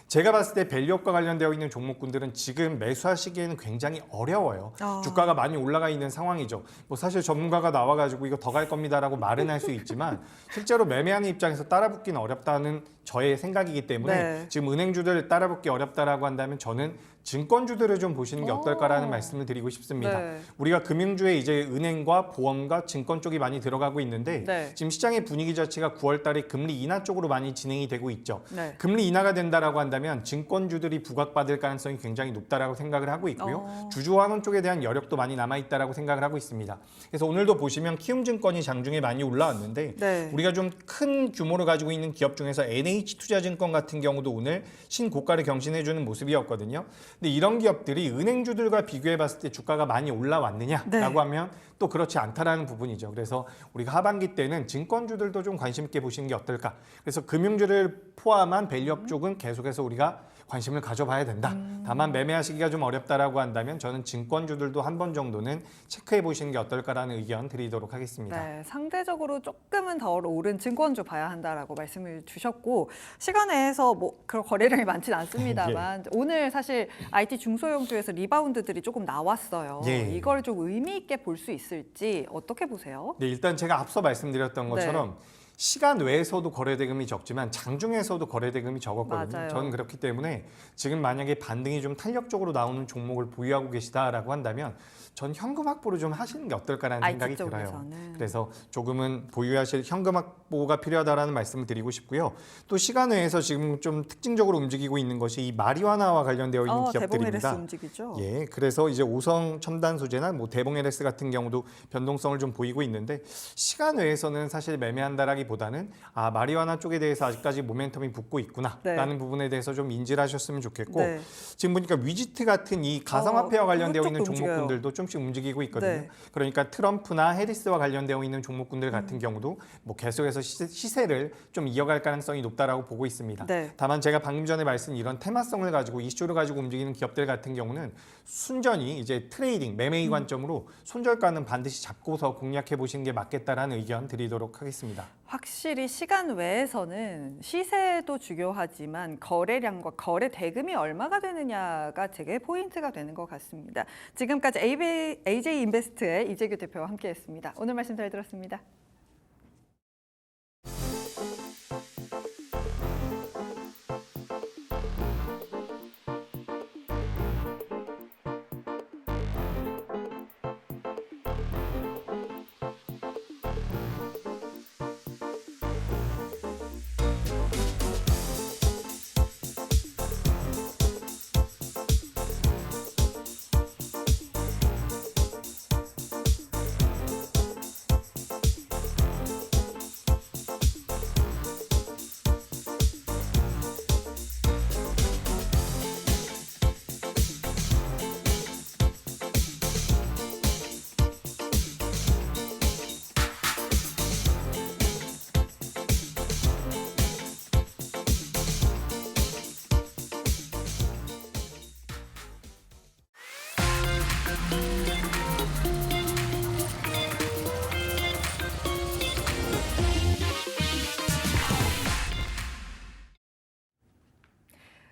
제가 봤을 때 밸류업과 관련되어 있는 종목군들은 지금 매수하시기에는 굉장히 어려워요. 주가가 많이 올라가 있는 상황이죠. 뭐 사실 전문가가 나와가지고 이거 더 갈 겁니다라고 말은 할 수 있지만 실제로 매매하는 입장에서 따라붙기는 어렵다는 저의 생각이기 때문에 네. 지금 은행주들 따라붙기 어렵다라고 한다면 저는 증권주들을 좀 보시는 게 어떨까라는 말씀을 드리고 싶습니다. 네. 우리가 금융주에 이제 은행과 보험과 증권 쪽이 많이 들어가고 있는데 네. 지금 시장의 분위기 자체가 9월 달에 금리 인하 쪽으로 많이 진행이 되고 있죠. 네. 금리 인하가 된다라고 한다면 증권주들이 부각받을 가능성이 굉장히 높다라고 생각을 하고 있고요. 주주환원 쪽에 대한 여력도 많이 남아 있다라고 생각을 하고 있습니다. 그래서 오늘도 보시면 키움증권이 장중에 많이 올라왔는데 네. 우리가 좀 큰 규모를 가지고 있는 기업 중에서 NH투자증권 같은 경우도 오늘 신고가를 경신해주는 모습이었거든요. 근데 이런 기업들이 은행주들과 비교해 봤을 때 주가가 많이 올라왔느냐라고 네. 하면 또 그렇지 않다라는 부분이죠. 그래서 우리가 하반기 때는 증권주들도 좀 관심 있게 보시는 게 어떨까. 그래서 금융주를 포함한 밸류업 쪽은 계속해서 우리가 관심을 가져봐야 된다. 다만 매매하시기가 좀 어렵다라고 한다면 저는 증권주들도 한 번 정도는 체크해 보시는 게 어떨까라는 의견 드리도록 하겠습니다. 네, 상대적으로 조금은 더 오른 증권주 봐야 한다라고 말씀을 주셨고 시간에서 뭐 그런 거래량이 많지는 않습니다만 오늘 사실 IT 중소형주에서 리바운드들이 조금 나왔어요. 예. 이걸 좀 의미 있게 볼 수 있을지 어떻게 보세요? 네, 일단 제가 앞서 말씀드렸던 것처럼 시간 외에서도 거래대금이 적지만 장중에서도 거래대금이 적었거든요. 맞아요. 저는 그렇기 때문에 지금 만약에 반등이 좀 탄력적으로 나오는 종목을 보유하고 계시다라고 한다면 전 현금 확보를 좀 하시는 게 어떨까라는 IT 생각이 들어요. 쪽에서는. 그래서 조금은 보유하실 현금 확보가 필요하다라는 말씀을 드리고 싶고요. 또 시간 외에서 지금 좀 특징적으로 움직이고 있는 것이 이 마리화나와 관련되어 있는 대봉 LS 기업들입니다. 움직이죠. 예, 그래서 이제 오성 첨단 소재나 뭐 대봉 LS 같은 경우도 변동성을 좀 보이고 있는데 시간 외에서는 사실 매매한다라기보다는 마리화나 쪽에 대해서 아직까지 모멘텀이 붙고 있구나라는 부분에 대해서 좀 인지를 하셨으면 좋겠고 네. 지금 보니까 위지트 같은 이 가상화폐와 관련되어 그쪽도 있는 움직여요. 종목군들도 좀씩 움직이고 있거든요. 네. 그러니까 트럼프나 해리스와 관련되어 있는 종목군들 같은 경우도 뭐 계속해서 시세를 좀 이어갈 가능성이 높다라고 보고 있습니다. 네. 다만 제가 방금 전에 말씀 이런 테마성을 가지고 이슈를 가지고 움직이는 기업들 같은 경우는 순전히 이제 트레이딩 매매의 관점으로 손절가는 반드시 잡고서 공략해 보시는 게 맞겠다라는 의견 드리도록 하겠습니다. 확실히 시간 외에서는 시세도 중요하지만 거래량과 거래 대금이 얼마가 되느냐가 되게 포인트가 되는 것 같습니다. 지금까지 AJ 인베스트의 이재규 대표와 함께했습니다. 오늘 말씀 잘 들었습니다.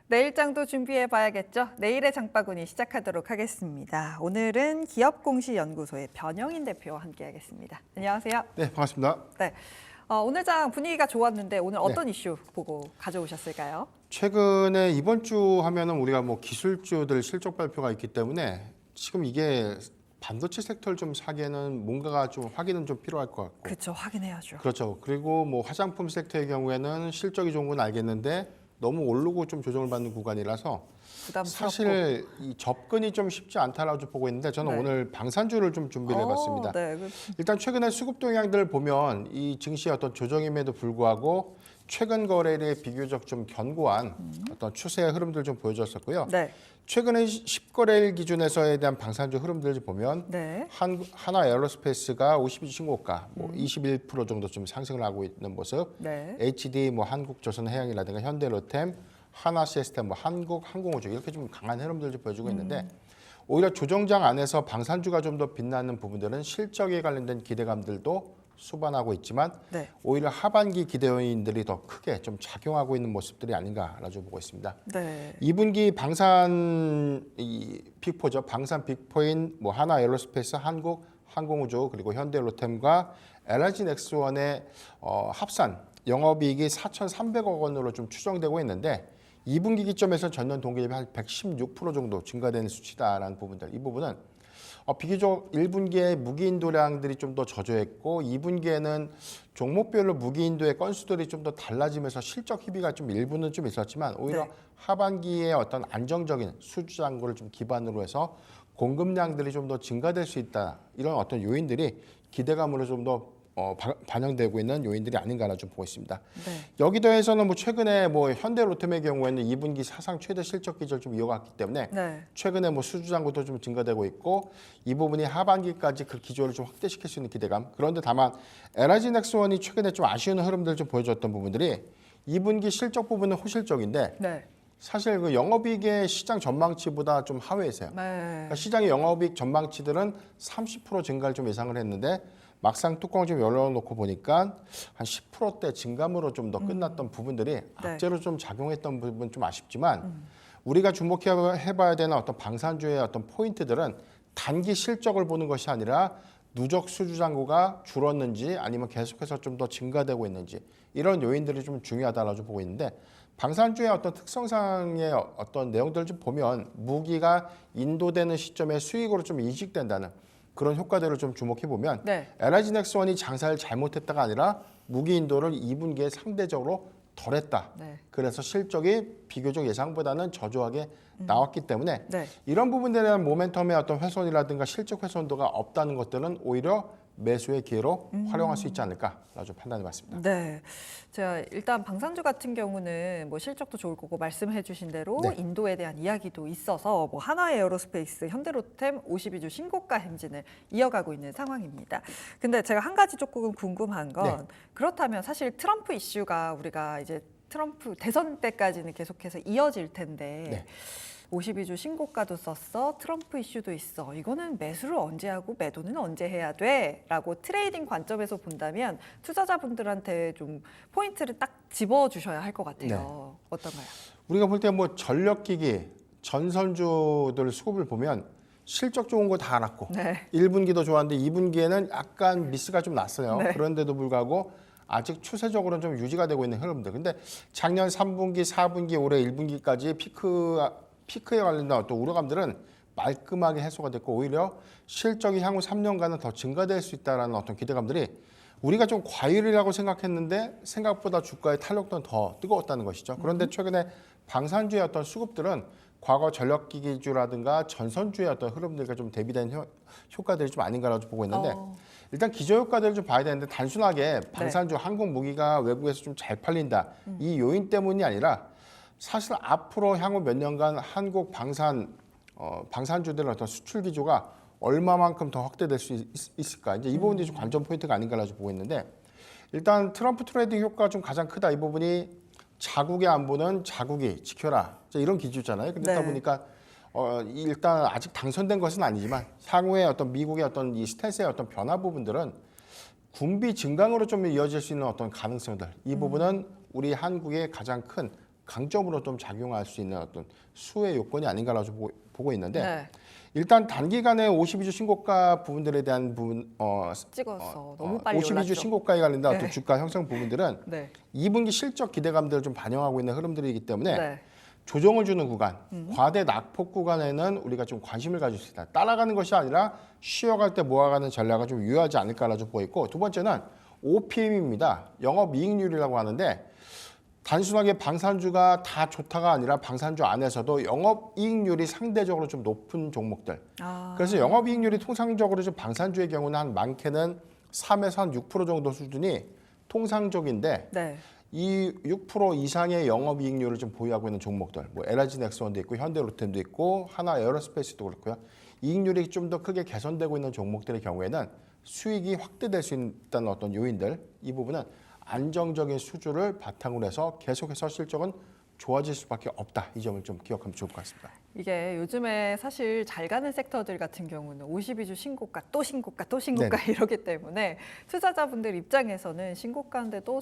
내일장도 준비해 봐야겠죠. 내일의 장바구니 시작하도록 하겠습니다. 오늘은 기업공시연구소의 변영인 대표와 함께하겠습니다. 안녕하세요. 네, 반갑습니다. 네, 오늘 장 분위기가 좋았는데 오늘 어떤 이슈 보고 가져오셨을까요? 최근에 이번 주 하면은 우리가 뭐 기술주들 실적 발표가 있기 때문에 지금 이게 반도체 섹터를 좀 사기에는 뭔가가 좀 확인은 좀 필요할 것 같고. 그렇죠, 확인해야죠. 그렇죠. 그리고 뭐 화장품 섹터의 경우에는 실적이 좋은 건 알겠는데 너무 오르고 좀 조정을 받는 구간이라서 부담스럽고. 사실 이 접근이 좀 쉽지 않다라고 좀 보고 있는데 저는 네. 오늘 방산주를 좀 준비를 해봤습니다. 네. 일단 최근에 수급 동향들을 보면 이 증시의 어떤 조정임에도 불구하고 최근 거래일에 비교적 좀 견고한 어떤 추세의 흐름들 좀 보여줬었고요. 네. 최근에 10거래일 기준에서에 대한 방산주 흐름들 좀 보면 네. 하나 에어로스페이스가 52주 신고가 뭐 21% 정도 좀 상승을 하고 있는 모습. 네. HD 뭐 한국조선해양이라든가 현대로템, 하나시스템, 뭐 한국항공우주 이렇게 좀 강한 흐름들 좀 보여주고 있는데 오히려 조정장 안에서 방산주가 좀 더 빛나는 부분들은 실적에 관련된 기대감들도 수반하고 있지만 네. 오히려 하반기 기대 요인들이 더 크게 좀 작용하고 있는 모습들이 아닌가라고 보고 있습니다. 네. 2분기 방산 이 빅포죠. 방산 빅포인 뭐 하나 에어로스페이스, 한국 항공우주 그리고 현대로템과 LG 넥스원의 합산 영업이익이 4,300억 원으로 좀 추정되고 있는데 2분기 기점에서 전년 동기 대비 한 116% 정도 증가되는 수치다라는 부분들. 이 부분은 비교적 1분기에 무기 인도량들이 좀 더 저조했고 2분기에는 종목별로 무기 인도의 건수들이 좀 더 달라지면서 실적 희비가 좀 일부는 좀 있었지만 오히려 네. 하반기에 어떤 안정적인 수주 잔고를 좀 기반으로 해서 공급량들이 좀 더 증가될 수 있다. 이런 어떤 요인들이 기대감으로 좀 더 반영되고 있는 요인들이 아닌가라 좀 보고 있습니다. 네. 여기 더해서는 뭐 최근에 뭐 현대로템의 경우에는 2분기 사상 최대 실적 기조를 좀 이어갔기 때문에 네. 최근에 뭐 수주 잔고도 좀 증가되고 있고 이 부분이 하반기까지 그 기조를 좀 확대시킬 수 있는 기대감. 그런데 다만 LG 넥스원이 최근에 좀 아쉬운 흐름들 좀 보여줬던 부분들이 2분기 실적 부분은 호실적인데 네. 사실 그 영업이익의 시장 전망치보다 좀 하회세요. 네. 그러니까 시장의 영업이익 전망치들은 30% 증가를 좀 예상을 했는데 막상 뚜껑을 좀 열어놓고 보니까 한 10%대 증감으로 좀 더 끝났던 부분들이 악재로 좀 작용했던 부분 좀 아쉽지만 우리가 주목해봐야 되는 어떤 방산주의 어떤 포인트들은 단기 실적을 보는 것이 아니라 누적 수주 잔고가 줄었는지 아니면 계속해서 좀 더 증가되고 있는지 이런 요인들이 좀 중요하다라고 보고 있는데 방산주의 어떤 특성상의 어떤 내용들을 좀 보면 무기가 인도되는 시점에 수익으로 좀 인식된다는 그런 효과들을 좀 주목해 보면 네. LG 넥스원이 장사를 잘못했다가 아니라 무기 인도를 2분기에 상대적으로 덜했다. 네. 그래서 실적이 비교적 예상보다는 저조하게 나왔기 때문에 네. 이런 부분들에 대한 모멘텀의 어떤 훼손이라든가 실적 훼손도가 없다는 것들은 오히려 매수의 기회로 활용할 수 있지 않을까라고 좀 판단해봤습니다. 네. 자, 일단 방산주 같은 경우는 뭐 실적도 좋을 거고 말씀해 주신 대로 네. 인도에 대한 이야기도 있어서 뭐 하나에어로스페이스, 현대로템 52주 신고가 행진을 이어가고 있는 상황입니다. 근데 제가 한 가지 조금 궁금한 건 네. 그렇다면 사실 트럼프 이슈가 우리가 이제 트럼프 대선 때까지는 계속해서 이어질 텐데 네. 52주 신고가도 썼어. 트럼프 이슈도 있어. 이거는 매수를 언제 하고 매도는 언제 해야 돼? 라고 트레이딩 관점에서 본다면 투자자분들한테 좀 포인트를 딱 집어주셔야 할 것 같아요. 네. 어떤가요? 우리가 볼 때 뭐 전력기기, 전선주들 수급을 보면 실적 좋은 거 다 알았고 네. 1분기도 좋았는데 2분기에는 약간 미스가 좀 났어요. 네. 그런데도 불구하고 아직 추세적으로는 좀 유지가 되고 있는 흐름들. 근데 작년 3분기, 4분기, 올해 1분기까지 피크에 관련된 어떤 우려감들은 말끔하게 해소가 됐고 오히려 실적이 향후 3년간은 더 증가될 수 있다는 어떤 기대감들이 우리가 좀 과일이라고 생각했는데 생각보다 주가의 탄력도는 더 뜨거웠다는 것이죠. 그런데 최근에 방산주의 어떤 수급들은 과거 전력기기주라든가 전선주의 어떤 흐름들과 좀 대비된 효과들이 좀 아닌가라고 보고 있는데 일단 기저효과들을 좀 봐야 되는데 단순하게 방산주 항공 무기가 외국에서 좀 잘 팔린다 이 요인 때문이 아니라 사실 앞으로 향후 몇 년간 한국 방산주들의 어떤 수출 기조가 얼마만큼 더 확대될 수 있을까? 이제 이 부분이 좀 관전 포인트가 아닌가라고 보고 있는데 일단 트럼프 트레이딩 효과가 좀 가장 크다. 이 부분이 자국의 안보는 자국이 지켜라. 이런 기조잖아요. 그렇다 네. 보니까 일단 아직 당선된 것은 아니지만 향후에 어떤 미국의 어떤 이 스탠스의 어떤 변화 부분들은 군비 증강으로 좀 이어질 수 있는 어떤 가능성들. 이 부분은 우리 한국의 가장 큰 강점으로 좀 작용할 수 있는 어떤 수혜 요건이 아닌가라고 보고 있는데 네. 일단 단기간에 52주 신고가 부분들에 대한 부분 찍어서 너무 빨리 52주 올랐죠. 신고가에 관련된 어떤 네. 주가 형성 부분들은 네. 2분기 실적 기대감들을 좀 반영하고 있는 흐름들이기 때문에 네. 조정을 주는 구간, 과대 낙폭 구간에는 우리가 좀 관심을 가질 수 있다. 따라가는 것이 아니라 쉬어갈 때 모아가는 전략을 좀 유효하지 않을까라고 보고 있고 두 번째는 OPM입니다. 영업이익률이라고 하는데 단순하게 방산주가 다 좋다가 아니라 방산주 안에서도 영업이익률이 상대적으로 좀 높은 종목들. 그래서 영업이익률이 통상적으로 좀 방산주의 경우는 한 많게는 3에서 한 6% 정도 수준이 통상적인데 네. 이 6% 이상의 영업이익률을 좀 보유하고 있는 종목들, 뭐 LG 넥스원도 있고 현대로템도 있고 하나 에어로스페이스도 그렇고요. 이익률이 좀 더 크게 개선되고 있는 종목들의 경우에는 수익이 확대될 수 있다는 어떤 요인들, 이 부분은 안정적인 수주를 바탕으로 해서 계속해서 실적은 좋아질 수밖에 없다. 이 점을 좀 기억하면 좋을 것 같습니다. 이게 요즘에 사실 잘 가는 섹터들 같은 경우는 52주 신고가 또 신고가 또 신고가 이러기 때문에 투자자분들 입장에서는 신고가인데 또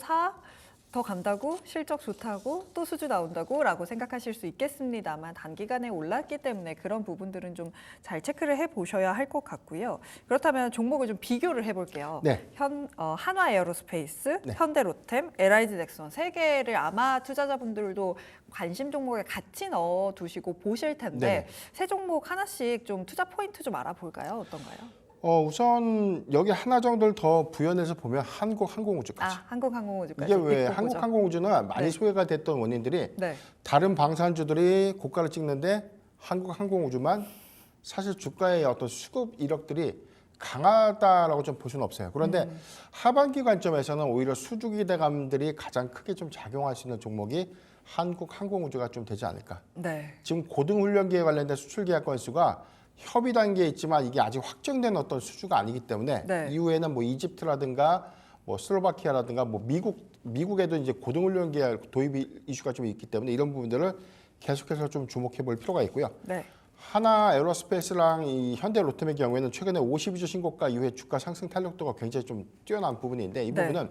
더 간다고 실적 좋다고 또 수주 나온다고 라고 생각하실 수 있겠습니다만 단기간에 올랐기 때문에 그런 부분들은 좀 잘 체크를 해보셔야 할 것 같고요. 그렇다면 종목을 좀 비교를 해볼게요. 네. 한화 에어로스페이스, 네. 현대로템, LG 넥스원 세 개를 아마 투자자분들도 관심 종목에 같이 넣어두시고 보실 텐데 네. 세 종목 하나씩 좀 투자 포인트 좀 알아볼까요? 어떤가요? 우선 여기 하나 정도를 더 부연해서 보면 한국항공우주까지. 한국항공우주까지. 이게 왜 빅4 보죠. 한국항공우주는 많이 네. 소외가 됐던 원인들이 네. 다른 방산주들이 고가를 찍는데 한국항공우주만 사실 주가의 어떤 수급 이력들이 강하다라고 좀 볼 수는 없어요. 그런데 하반기 관점에서는 오히려 수주 기대감들이 가장 크게 좀 작용할 수 있는 종목이 한국항공우주가 좀 되지 않을까. 네. 지금 고등훈련기에 관련된 수출 계약 건수가 협의 단계에 있지만 이게 아직 확정된 어떤 수주가 아니기 때문에 네. 이후에는 뭐 이집트라든가 뭐 슬로바키아라든가 뭐 미국에도 이제 고등훈련 계약 도입 이슈가 좀 있기 때문에 이런 부분들을 계속해서 좀 주목해 볼 필요가 있고요. 네. 하나 에어로스페이스랑 이 현대로템의 경우에는 최근에 52주 신고가 이후에 주가 상승 탄력도가 굉장히 좀 뛰어난 부분인데 이 네. 부분은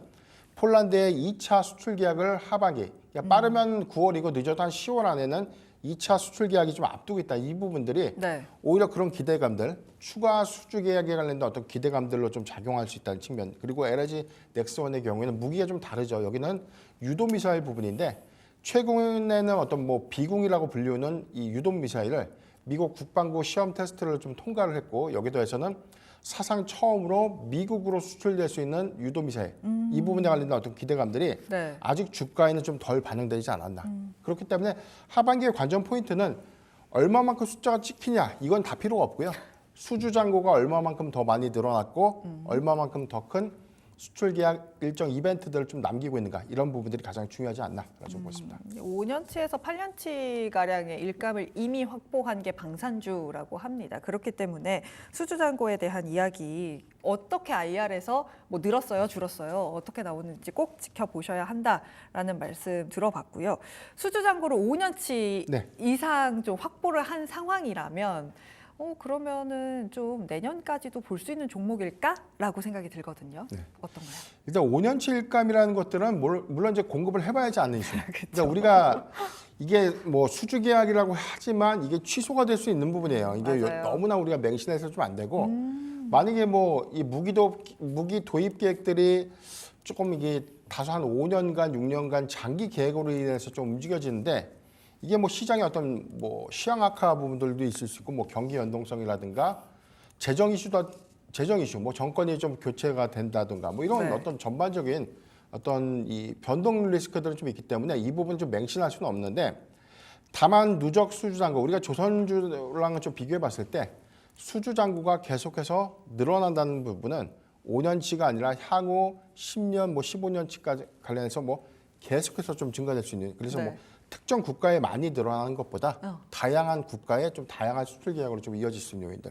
폴란드의 2차 수출 계약을 하반기, 그러니까 빠르면 9월이고 늦어도 한 10월 안에는 2차 수출 계약이 좀 앞두고 있다. 이 부분들이 네. 오히려 그런 기대감들, 추가 수주 계약에 관련된 어떤 기대감들로 좀 작용할 수 있다는 측면. 그리고 LG 넥스원의 경우에는 무기가 좀 다르죠. 여기는 유도 미사일 부분인데 최근에는 어떤 뭐 비공이라고 불리우는 이 유도 미사일을 미국 국방부 시험 테스트를 좀 통과를 했고 여기에 더해서는 사상 처음으로 미국으로 수출될 수 있는 유도 미사일 이 부분에 관련된 어떤 기대감들이 네. 아직 주가에는 좀 덜 반영되지 않았나. 그렇기 때문에 하반기의 관전 포인트는 얼마만큼 숫자가 찍히냐 이건 다 필요가 없고요. 수주 잔고가 얼마만큼 더 많이 늘어났고 얼마만큼 더 큰 수출 계약 일정 이벤트들을 좀 남기고 있는가 이런 부분들이 가장 중요하지 않나라고 좀 보겠습니다. 5년치에서 8년치 가량의 일감을 이미 확보한 게 방산주라고 합니다. 그렇기 때문에 수주 잔고에 대한 이야기 어떻게 IR에서 뭐 늘었어요, 줄었어요, 어떻게 나오는지 꼭 지켜보셔야 한다라는 말씀 들어봤고요. 수주 잔고를 5년치 네. 이상 좀 확보를 한 상황이라면 그러면은 좀 내년까지도 볼 수 있는 종목일까라고 생각이 들거든요. 네. 어떤가요? 일단 5년치 일감이라는 것들은 물론 이제 공급을 해봐야지 않는 이슈. 그러니까 우리가 이게 뭐 수주 계약이라고 하지만 이게 취소가 될 수 있는 부분이에요. 이게 맞아요. 너무나 우리가 맹신해서 좀 안 되고 만약에 뭐 이 무기 도입 계획들이 조금 이게 다소 한 5년간 6년간 장기 계획으로 인해서 좀 움직여지는데 이게 뭐 시장의 어떤 뭐 시황 악화 부분들도 있을 수 있고 뭐 경기 연동성이라든가 재정 이슈 뭐 정권이 좀 교체가 된다든가 뭐 이런 네. 어떤 전반적인 어떤 이 변동 리스크들은 좀 있기 때문에 이 부분 좀 맹신할 수는 없는데 다만 누적 수주 잔고 우리가 조선주랑은 좀 비교해 봤을 때 수주 잔고가 계속해서 늘어난다는 부분은 5년치가 아니라 향후 10년 뭐 15년치까지 관련해서 뭐 계속해서 좀 증가될 수 있는 그래서 네. 뭐 특정 국가에 많이 늘어나는 것보다 다양한 국가에 좀 다양한 수출 계약으로 좀 이어질 수 있는 요인들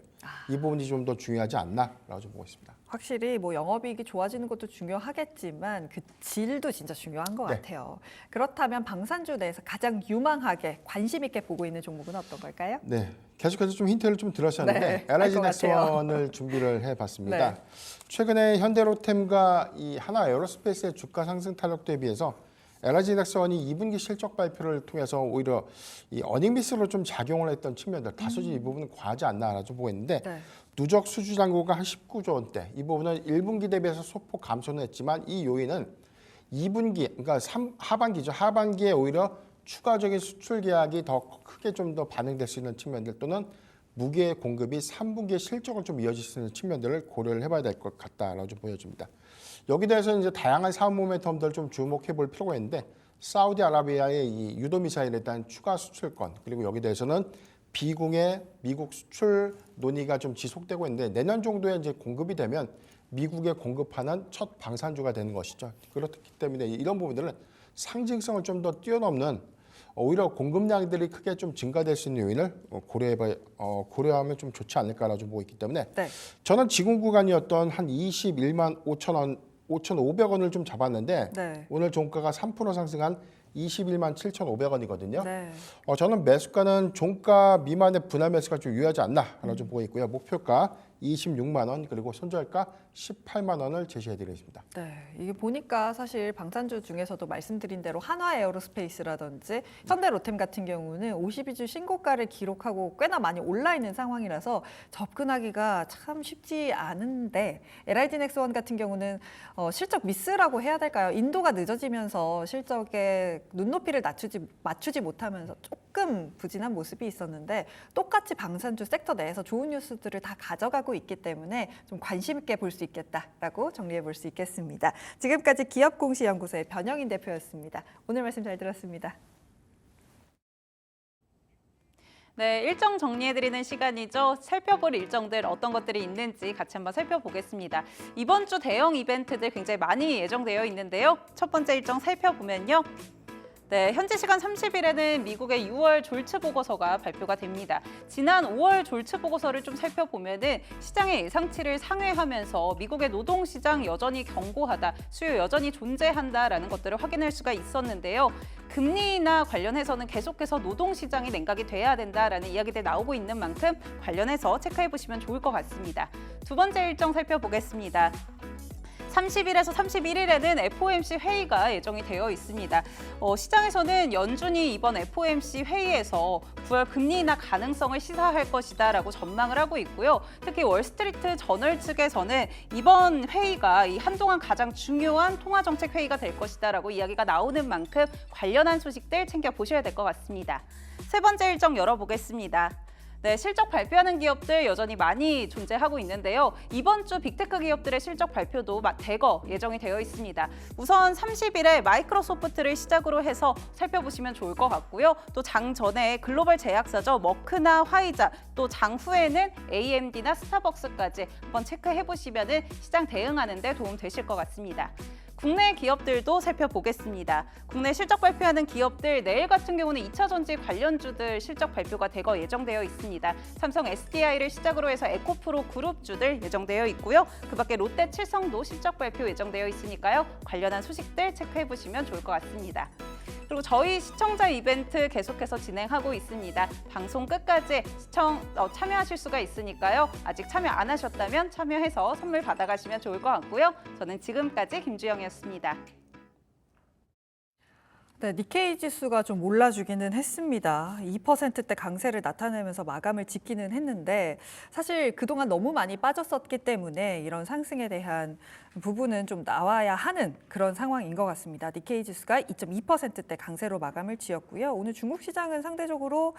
이 부분이 좀 더 중요하지 않나라고 좀 보고 있습니다. 확실히 뭐 영업이익이 좋아지는 것도 중요하겠지만 그 질도 진짜 중요한 것 네. 같아요. 그렇다면 방산주 내에서 가장 유망하게 관심 있게 보고 있는 종목은 어떤 걸까요? 네, 계속해서 좀 힌트를 좀 들으셨는데 네, LG 알것 넥스원을 준비를 해봤습니다. 네. 최근에 현대로템과 이 하나 에어로스페이스의 주가 상승 탄력도에 비해서 LG 넥스원이 2분기 실적 발표를 통해서 오히려 이 어닝미스로 좀 작용을 했던 측면들 다소지 이 부분은 과하지 않나라고 좀 보고 있는데 네. 누적 수주 잔고가 한 19조 원대 이 부분은 1분기 대비해서 소폭 감소는 했지만 이 요인은 2분기 그러니까 하반기죠. 하반기에 오히려 추가적인 수출 계약이 더 크게 좀 더 반영될 수 있는 측면들 또는 무기의 공급이 3분기에 실적을 좀 이어질 수 있는 측면들을 고려를 해봐야 될 것 같다라고 좀 보여집니다. 여기 대해서는 이제 다양한 사업 모멘텀들 좀 주목해 볼 필요가 있는데 사우디아라비아의 이 유도 미사일에 대한 추가 수출권 그리고 여기 대해서는 비공의 미국 수출 논의가 좀 지속되고 있는데 내년 정도에 이제 공급이 되면 미국에 공급하는 첫 방산주가 되는 것이죠. 그렇기 때문에 이런 부분들은 상징성을 좀 더 뛰어넘는 오히려 공급량들이 크게 좀 증가될 수 있는 요인을 고려하면 좀 좋지 않을까라고 좀 보고 있기 때문에 네. 저는 지금 구간이었던 한 21만 5천 원, 5,500원을 좀 잡았는데 네. 오늘 종가가 3% 상승한 21만 7,500원이거든요. 네. 저는 매수가는 종가 미만의 분할 매수가 좀 유효하지 않나라고 좀 보고 있고요. 목표가 26만 원 그리고 손절가 18만 원을 제시해드리겠습니다. 네, 이게 보니까 사실 방산주 중에서도 말씀드린 대로 한화에어로스페이스라든지 현대로템 같은 경우는 52주 신고가를 기록하고 꽤나 많이 올라 있는 상황이라서 접근하기가 참 쉽지 않은데 LID넥스원 같은 경우는 실적 미스라고 해야 될까요? 인도가 늦어지면서 실적에 눈높이를 맞추지 못하면서 조금 부진한 모습이 있었는데 똑같이 방산주 섹터 내에서 좋은 뉴스들을 다 가져가고 있기 때문에 좀 관심 있게 볼 수 있겠다라고 정리해 볼 수 있겠습니다. 지금까지 기업공시연구소의 변영인 대표였습니다. 오늘 말씀 잘 들었습니다. 네, 일정 정리해드리는 시간이죠. 살펴볼 일정들 어떤 것들이 있는지 같이 한번 살펴보겠습니다. 이번 주 대형 이벤트들 굉장히 많이 예정되어 있는데요. 첫 번째 일정 살펴보면요. 네, 현지 시간 30일에는 미국의 6월 졸츠 보고서가 발표가 됩니다. 지난 5월 졸츠 보고서를 좀 살펴보면은 시장의 예상치를 상회하면서 미국의 노동 시장 여전히 견고하다, 수요 여전히 존재한다라는 것들을 확인할 수가 있었는데요. 금리나 관련해서는 계속해서 노동 시장이 냉각이 돼야 된다라는 이야기들 나오고 있는 만큼 관련해서 체크해 보시면 좋을 것 같습니다. 두 번째 일정 살펴보겠습니다. 30일에서 31일에는 FOMC 회의가 예정이 되어 있습니다. 시장에서는 연준이 이번 FOMC 회의에서 9월 금리 인하 가능성을 시사할 것이다라고 전망을 하고 있고요. 특히 월스트리트 저널 측에서는 이번 회의가 이 한동안 가장 중요한 통화정책 회의가 될 것이다라고 이야기가 나오는 만큼 관련한 소식들 챙겨보셔야 될 것 같습니다. 세 번째 일정 열어보겠습니다. 네, 실적 발표하는 기업들 여전히 많이 존재하고 있는데요. 이번 주 빅테크 기업들의 실적 발표도 대거 예정이 되어 있습니다. 우선 30일에 마이크로소프트를 시작으로 해서 살펴보시면 좋을 것 같고요. 또 장 전에 글로벌 제약사죠. 머크나 화이자, 또 장 후에는 AMD나 스타벅스까지 한번 체크해보시면 시장 대응하는 데 도움 되실 것 같습니다. 국내 기업들도 살펴보겠습니다. 국내 실적 발표하는 기업들 내일 같은 경우는 2차 전지 관련주들 실적 발표가 대거 예정되어 있습니다. 삼성 SDI를 시작으로 해서 에코프로 그룹주들 예정되어 있고요. 그밖에 롯데 칠성도 실적 발표 예정되어 있으니까요. 관련한 소식들 체크해 보시면 좋을 것 같습니다. 그리고 저희 시청자 이벤트 계속해서 진행하고 있습니다. 방송 끝까지 참여하실 수가 있으니까요. 아직 참여 안 하셨다면 참여해서 선물 받아가시면 좋을 것 같고요. 저는 지금까지 김주영이었습니다. 네, 니케이 지수가 좀 올라주기는 했습니다. 2%대 강세를 나타내면서 마감을 짓기는 했는데 사실 그동안 너무 많이 빠졌었기 때문에 이런 상승에 대한 부분은 좀 나와야 하는 그런 상황인 것 같습니다. 니케이 지수가 2.2%대 강세로 마감을 지었고요. 오늘 중국 시장은 상대적으로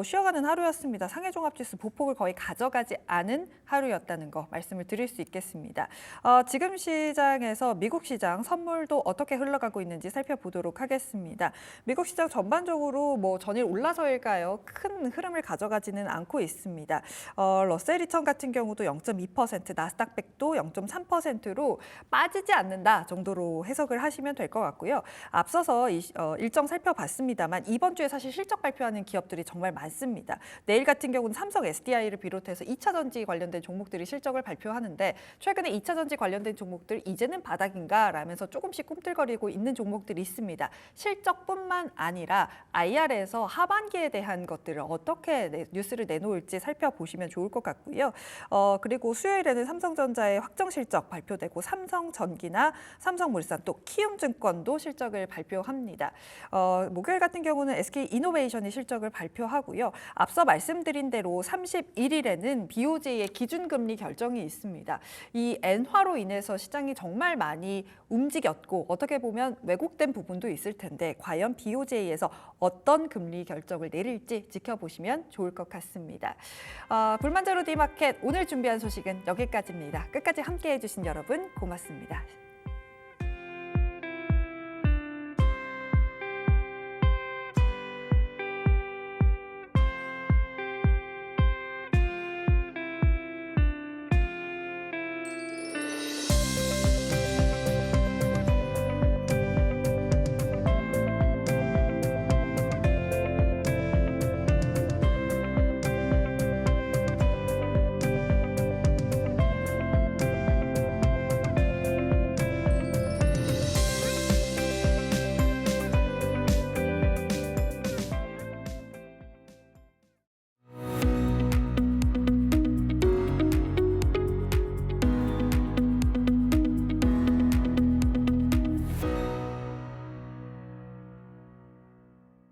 쉬어가는 하루였습니다. 상해 종합지수 보폭을 거의 가져가지 않은 하루였다는 거 말씀을 드릴 수 있겠습니다. 지금 시장에서 미국 시장 선물도 어떻게 흘러가고 있는지 살펴보도록 하겠습니다. 미국 시장 전반적으로 전일 올라서일까요? 큰 흐름을 가져가지는 않고 있습니다. 러셀 2000 같은 경우도 0.2%, 나스닥 100도 0.3%로 빠지지 않는다 정도로 해석을 하시면 될 것 같고요. 앞서서 일정 살펴봤습니다만 이번 주에 사실 실적 발표하는 기업들이 정말 많습니다. 내일 같은 경우는 삼성 SDI를 비롯해서 2차 전지 관련된 종목들이 실적을 발표하는데 최근에 2차 전지 관련된 종목들 이제는 바닥인가 라면서 조금씩 꿈틀거리고 있는 종목들이 있습니다. 실적뿐만 아니라 IR에서 하반기에 대한 것들을 어떻게 뉴스를 내놓을지 살펴보시면 좋을 것 같고요. 그리고 수요일에는 삼성전자의 확정 실적 발표되고 삼성전기나 삼성물산 또 키움증권도 실적을 발표합니다. 목요일 같은 경우는 SK이노베이션이 실적을 발표하고요. 앞서 말씀드린 대로 31일에는 BOJ의 기준금리 결정이 있습니다. 이 엔화로 인해서 시장이 정말 많이 움직였고 어떻게 보면 왜곡된 부분도 있을 텐데 과연 BOJ에서 어떤 금리 결정을 내릴지 지켜보시면 좋을 것 같습니다. 불만제로 D마켓 오늘 준비한 소식은 여기까지입니다. 끝까지 함께해 주신 여러분 고맙습니다.